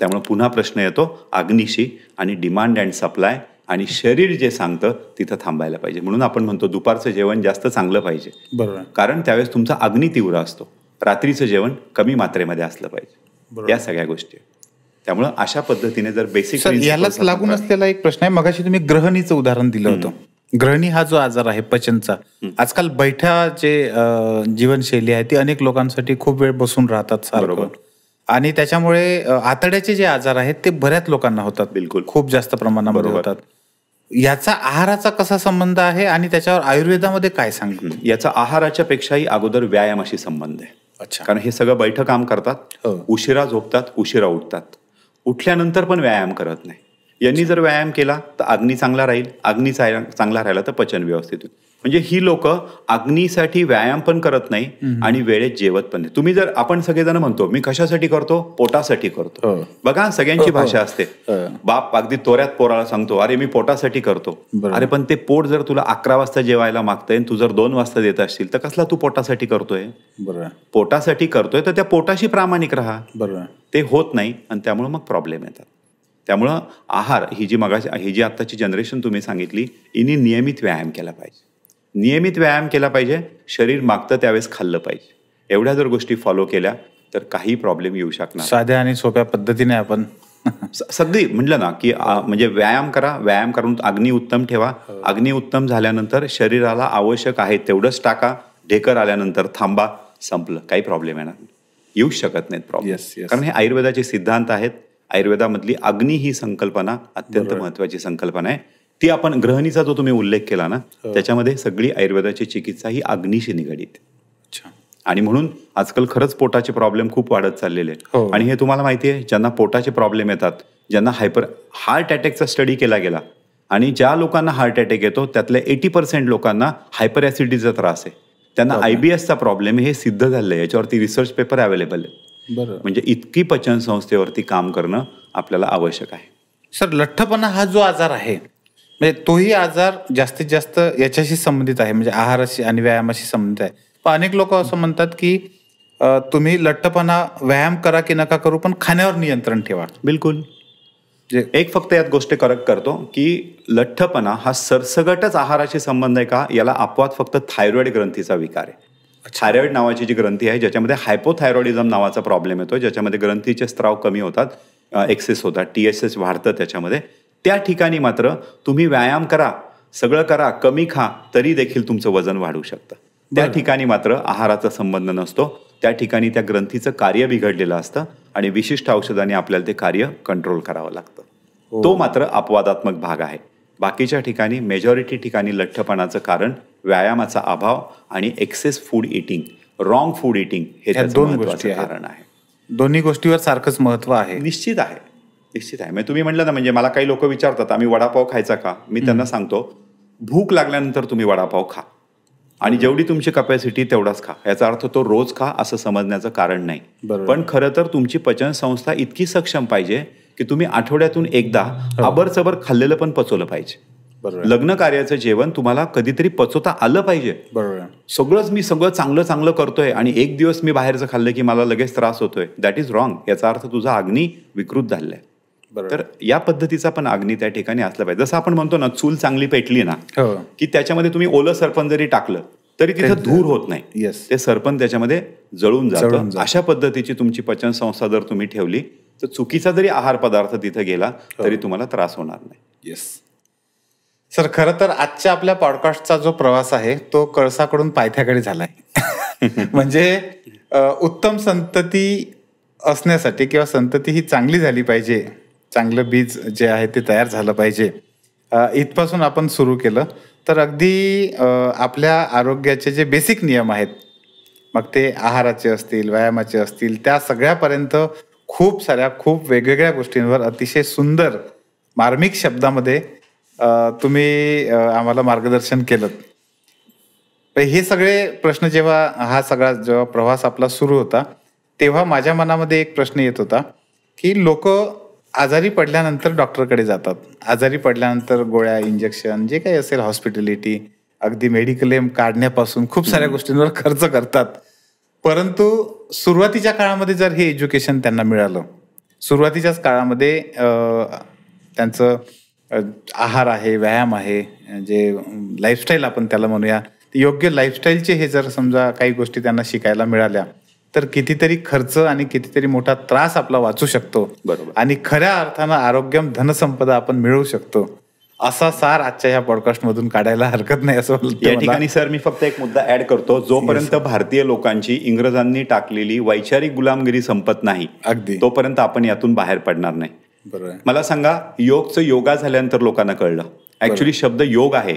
त्यामुळे पुन्हा प्रश्न येतो अग्नीशी आणि डिमांड अँड सप्लाय, आणि शरीर जे सांगतं तिथं थांबायला पाहिजे. म्हणून आपण म्हणतो दुपारचं जेवण जास्त चांगलं पाहिजे. बरोबर. कारण त्यावेळेस तुमचा अग्नी तीव्र असतो. रात्रीचं जेवण कमी मात्रेमध्ये असलं पाहिजे. या सगळ्या गोष्टी. त्यामुळे अशा पद्धतीने जर बेसिक यालाच लागून असलेला एक प्रश्न आहे. मगाशी तुम्ही ग्रहणीचं उदाहरण दिलं होतं. ग्रहणी हा जो आजार आहे पचनचा, आजकाल बैठा जे जीवनशैली आहे ती अनेक लोकांसाठी खूप वेळ बसून राहतात सारखं, आणि त्याच्यामुळे आतड्याचे जे आजार आहेत ते बऱ्याच लोकांना होतात. बिलकुल. खूप जास्त प्रमाणामध्ये होतात. याचा आहाराचा कसा संबंध आहे आणि त्याच्यावर आयुर्वेदामध्ये काय सांगतो? याचा आहाराच्या पेक्षाही अगोदर व्यायामाशी संबंध आहे. अच्छा. कारण हे सगळं बैठं काम करतात, उशिरा झोपतात, उशिरा उठतात, उठल्यानंतर पण व्यायाम करत नाही. यांनी जर व्यायाम केला तर अग्नी चांगला राहील, अग्नी चांगला राहिला तर पचन व्यवस्थित होईल. म्हणजे ही लोक अग्नीसाठी व्यायाम पण करत नाही आणि वेळेत जेवत पण नाही. तुम्ही जर आपण सगळेजण म्हणतो मी कशासाठी करतो, पोटासाठी करतो. बघा सगळ्यांची भाषा असते. बाप अगदी तोऱ्यात पोराला सांगतो अरे मी पोटासाठी करतो. अरे पण ते पोट जर तुला 11 वाजता जेवायला मागतंय तू जर 2 वाजता देत असशील तर कसला तू पोटासाठी करतोय. पोटासाठी करतोय तर त्या पोटाशी प्रामाणिक राहा. ते होत नाही आणि त्यामुळे मग प्रॉब्लेम येतात. त्यामुळं आहार ही जी आत्ताची जनरेशन तुम्ही सांगितली हिने नियमित व्यायाम केला पाहिजे. नियमित व्यायाम केला पाहिजे. शरीर मागतं त्यावेळेस खाल्लं पाहिजे. एवढ्या जर गोष्टी फॉलो केल्या तर काही प्रॉब्लेम येऊ शकणार. साध्या आणि सोप्या पद्धतीने आपण सगळी म्हटलं ना की म्हणजे व्यायाम करा. व्यायाम करून अग्नी उत्तम ठेवा. अग्नी उत्तम झाल्यानंतर शरीराला आवश्यक आहे तेवढंच टाका. ढेकर आल्यानंतर थांबा. संपलं. काही प्रॉब्लेम येऊ शकत नाहीत प्रॉब्लेम. कारण हे आयुर्वेदाचे सिद्धांत आहेत. आयुर्वेदामधली अग्नी ही संकल्पना अत्यंत महत्वाची संकल्पना आहे. ती आपण गृहिणीचा जो तुम्ही उल्लेख केला ना त्याच्यामध्ये सगळी आयुर्वेदाची चिकित्सा ही अग्नीशी निगडीत. आणि म्हणून आजकाल खरंच पोटाचे प्रॉब्लेम खूप वाढत चाललेले आहेत. आणि हे तुम्हाला माहिती आहे ज्यांना पोटाचे प्रॉब्लेम येतात, ज्यांना हार्ट अटॅकचा स्टडी केला गेला आणि ज्या लोकांना हार्ट अटॅक येतो त्यातल्या 80% लोकांना हायपर ॲसिडिटीचा त्रास आहे. त्यांना IBSचा प्रॉब्लेम हे सिद्ध झालेलं आहे. याच्यावरती रिसर्च पेपर अवेलेबल आहे. म्हणजे इतकी पचन संस्थेवरती काम करणं आपल्याला आवश्यक आहे. सर लठ्ठपणा हा जो आजार आहे म्हणजे तोही आजार जास्तीत जास्त याच्याशी संबंधित आहे, म्हणजे आहाराशी आणि व्यायामाशी संबंधित आहे. पण अनेक लोक असं म्हणतात की तुम्ही लठ्ठपणा व्यायाम करा की नका करू पण खाण्यावर नियंत्रण ठेवा. बिलकुल. एक फक्त यात गोष्ट करेक्ट करतो की लठ्ठपणा हा सरसगटच आहाराशी संबंध आहे का, याला अपवाद फक्त थायरॉइड ग्रंथीचा विकार आहे. थायरॉइड नावाची जी ग्रंथी आहे ज्याच्यामध्ये हायपोथायरॉइडिझम नावाचा प्रॉब्लेम येतो, ज्याच्यामध्ये ग्रंथीचे स्त्राव कमी होतात, एक्सेस होतात, TSH वाढतं त्याच्यामध्ये. त्या ठिकाणी मात्र तुम्ही व्यायाम करा, सगळं करा, कमी खा तरी देखील तुमचं वजन वाढू शकतं. त्या ठिकाणी मात्र आहाराचा संबंध नसतो. त्या ठिकाणी त्या ग्रंथीचं कार्य बिघडलेलं असतं आणि विशिष्ट औषधाने आपल्याला ते कार्य कंट्रोल करावं लागतं. तो मात्र अपवादात्मक भाग आहे. बाकीच्या ठिकाणी मेजॉरिटी ठिकाणी लठ्ठपणाचं कारण व्यायामाचा अभाव आणि excess food eating, wrong food eating हे दोन गोष्टी कारण आहे. दोन्ही गोष्टीवर सारखंच महत्व आहे. निश्चित आहे. म्हणजे तुम्ही म्हटलं ना, म्हणजे मला काही लोक विचारतात आम्ही वडापाव खायचा का, मी त्यांना सांगतो भूक लागल्यानंतर तुम्ही वडापाव खा आणि जेवढी तुमची कपॅसिटी तेवढाच खा. याचा अर्थ तो रोज खा असं समजण्याचं कारण नाही. पण खरं तर तुमची पचन संस्था इतकी सक्षम पाहिजे की तुम्ही आठवड्यातून एकदा आबरचबर खाल्लेलं पण पचवलं पाहिजे. लग्न कार्याचं जेवण तुम्हाला कधीतरी पचवता आलं पाहिजे. मी सगळं चांगलं करतोय आणि एक दिवस मी बाहेरचं खाल्लं की मला लगेच त्रास होतोय, दॅट इज रॉंग. याचा अर्थ तुझा अग्नी विकृत झालाय. तर या पद्धतीचा पण अग्नी त्या ठिकाणी असला पाहिजे. जसं आपण म्हणतो ना चूल चांगली पेटली ना की त्याच्यामध्ये तुम्ही ओलं सरपण जरी टाकलं तरी तिथं धूर होत नाही. ते सरपण त्याच्यामध्ये जळून जातं. अशा पद्धतीची तुमची पचन संस्था जर तुम्ही ठेवली तर चुकीचा जरी आहार पदार्थ तिथे गेला तरी तुम्हाला त्रास होणार नाही. सर खरं तर आजच्या आपल्या पॉडकास्टचा जो प्रवास आहे तो कळसाकडून पायथ्याकडे झालाय. म्हणजे उत्तम संतती असण्यासाठी किंवा संतती ही चांगली झाली पाहिजे, चांगलं बीज जे आहे ते तयार झालं पाहिजे, इथपासून आपण सुरू केलं तर अगदी आपल्या आरोग्याचे जे बेसिक नियम आहेत मग ते आहाराचे असतील, व्यायामाचे असतील, त्या सगळ्यापर्यंत खूप वेगवेगळ्या गोष्टींवर अतिशय सुंदर मार्मिक शब्दामध्ये तुम्ही आम्हाला मार्गदर्शन केलं. हे सगळे प्रश्न जेव्हा जेव्हा प्रवास आपला सुरू होता तेव्हा माझ्या मनामध्ये एक प्रश्न येत होता की लोक आजारी पडल्यानंतर डॉक्टरकडे जातात, आजारी पडल्यानंतर गोळ्या, इंजेक्शन, जे काही असेल, हॉस्पिटॅलिटी, अगदी मेडिक्लेम काढण्यापासून खूप साऱ्या गोष्टींवर खर्च करतात. परंतु सुरुवातीच्या काळामध्ये जर हे एज्युकेशन त्यांना मिळालं, सुरुवातीच्याच काळामध्ये त्यांचं आहार आहे, व्यायाम आहे, जे लाईफस्टाईल आपण त्याला म्हणूया, योग्य लाईफस्टाईलचे हे जर समजा काही गोष्टी त्यांना शिकायला मिळाल्या तर कितीतरी खर्च आणि कितीतरी मोठा त्रास आपला वाचू शकतो. बरोबर. आणि खऱ्या अर्थानं आरोग्यम धनसंपदा आपण मिळवू शकतो. असा सार आजच्या ह्या पॉडकास्ट मधून काढायला हरकत नाही असं या ठिकाणी. सर मी फक्त एक मुद्दा ऍड करतो. जोपर्यंत भारतीय लोकांची इंग्रजांनी टाकलेली वैचारिक गुलामगिरी संपत नाही अगदी तोपर्यंत आपण यातून बाहेर पडणार नाही. मला सांगा, योगचं योगा झाल्यानंतर लोकांना कळलं ऍक्च्युली शब्द योग आहे,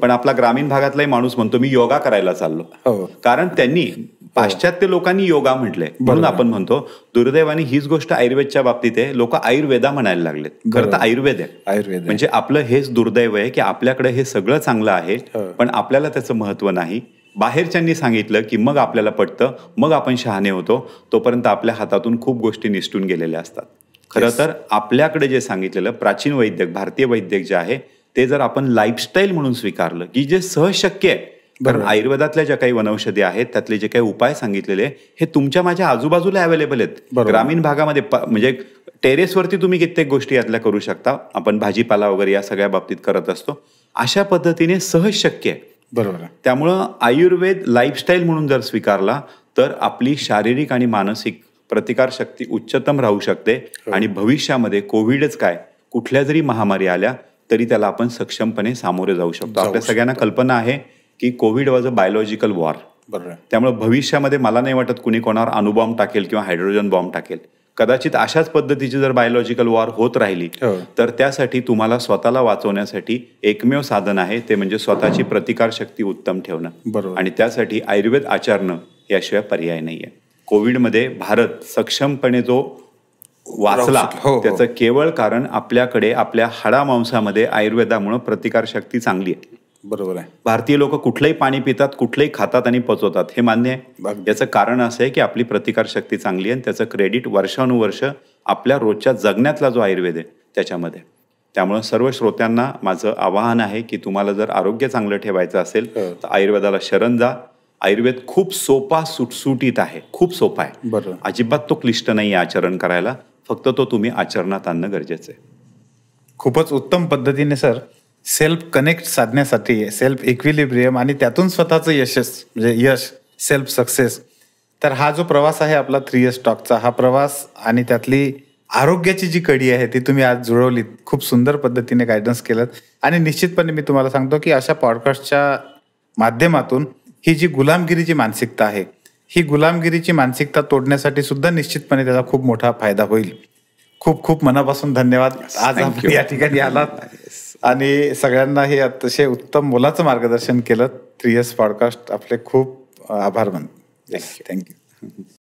पण आपला ग्रामीण भागातलाही माणूस म्हणतो मी योगा करायला चाललो. कारण त्यांनी पाश्चात्य लोकांनी योगा म्हटलंय म्हणून आपण म्हणतो. दुर्दैवाने हीच गोष्ट आयुर्वेदच्या बाबतीत आहे. लोक आयुर्वेदा म्हणायला लागलेत. खरं तर आयुर्वेद आहे. म्हणजे आपलं हेच दुर्दैव आहे की आपल्याकडे हे सगळं चांगलं आहे पण आपल्याला त्याचं महत्व नाही. बाहेरच्यांनी सांगितलं की मग आपल्याला पटतं, मग आपण शहाणे होतो. तोपर्यंत आपल्या हातातून खूप गोष्टी निसटून गेलेल्या असतात. खरं तर आपल्याकडे जे सांगितलेलं प्राचीन वैद्यक, भारतीय वैद्यक जे आहे ते जर आपण लाईफस्टाईल म्हणून स्वीकारलं की जे सहज शक्य आहे. कारण आयुर्वेदातल्या ज्या काही वनौषधी आहेत त्यातले जे काही उपाय सांगितलेले हे तुमच्या माझ्या आजूबाजूला अवेलेबल आहेत. ग्रामीण भागामध्ये म्हणजे टेरेसवरती तुम्ही कित्येक गोष्टी यातल्या करू शकता. आपण भाजीपाला वगैरे या सगळ्या बाबतीत करत असतो. अशा पद्धतीने सहज शक्य आहे. बरोबर. त्यामुळं आयुर्वेद लाईफस्टाईल म्हणून जर स्वीकारला तर आपली शारीरिक आणि मानसिक प्रतिकारशक्ती उच्चतम राहू शकते आणि भविष्यामध्ये कोविडच काय कुठल्या जरी महामारी आल्या तरी त्याला आपण सक्षमपणे सामोरे जाऊ शकतो. आपल्या सगळ्यांना कल्पना आहे की Covid was a biological war. त्यामुळे भविष्यामध्ये मला नाही वाटत कुणी कोणावर अणुबॉम्ब टाकेल किंवा हायड्रोजन बॉम्ब टाकेल. कदाचित अशाच पद्धतीची जर बायोलॉजिकल वॉर होत राहिली तर त्यासाठी तुम्हाला स्वतःला वाचवण्यासाठी एकमेव साधन आहे ते म्हणजे स्वतःची प्रतिकारशक्ती उत्तम ठेवणं. आणि त्यासाठी आयुर्वेद आचरणं याशिवाय पर्याय नाहीये. कोविडमध्ये भारत सक्षमपणे जो वाचला त्याचं केवळ कारण आपल्याकडे आपल्या हाडामांसामध्ये आयुर्वेदामुळे प्रतिकारशक्ती चांगली आहे. बरोबर आहे. भारतीय लोक कुठलंही पाणी पितात, कुठलंही खातात आणि पचवतात हे मान्य आहे. याचं कारण असं आहे की आपली प्रतिकारशक्ती चांगली आहे आणि त्याचं क्रेडिट वर्षानुवर्ष आपल्या रोजच्या जगण्यातला जो आयुर्वेद आहे त्याच्यामध्ये. त्यामुळे सर्व श्रोत्यांना माझं आवाहन आहे की तुम्हाला जर आरोग्य चांगलं ठेवायचं असेल तर आयुर्वेदाला शरण जा. आयुर्वेद खूप सोपा, सुटसुटीत आहे, खूप सोपा आहे. अजिबात तो क्लिष्ट नाही आहे आचरण करायला. फक्त तो तुम्ही आचरणात आणणं गरजेचं आहे. खूपच उत्तम पद्धतीने सर सेल्फ कनेक्ट साधण्यासाठी, सेल्फ इक्विलिब्रियम आणि त्यातून स्वतःचं म्हणजे यश, सेल्फ सक्सेस. तर हा जो प्रवास आहे आपला 3S टॉकचा, हा प्रवास आणि त्यातली आरोग्याची जी कडी आहे ती तुम्ही आज जुळवलीत. खूप सुंदर पद्धतीने गायडन्स केलं आणि निश्चितपणे मी तुम्हाला सांगतो की अशा पॉडकास्टच्या माध्यमातून ही जी गुलामगिरीची मानसिकता आहे, ही गुलामगिरीची मानसिकता तोडण्यासाठी सुद्धा निश्चितपणे त्याचा खूप मोठा फायदा होईल. खूप खूप मनापासून धन्यवाद. आज आपण या ठिकाणी आलात आणि सगळ्यांना हे अतिशय उत्तम मोलाचं मार्गदर्शन केलं. 3S पॉडकास्ट आपले खूप आभार मानतो. थँक्यू.